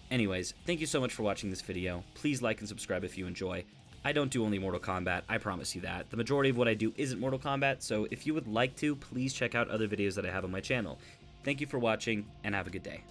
Speaker 1: Anyways, thank you so much for watching this video. Please like and subscribe if you enjoy. I don't do only Mortal Kombat, I promise you that. The majority of what I do isn't Mortal Kombat, so if you would like to, please check out other videos that I have on my channel. Thank you for watching, and have a good day.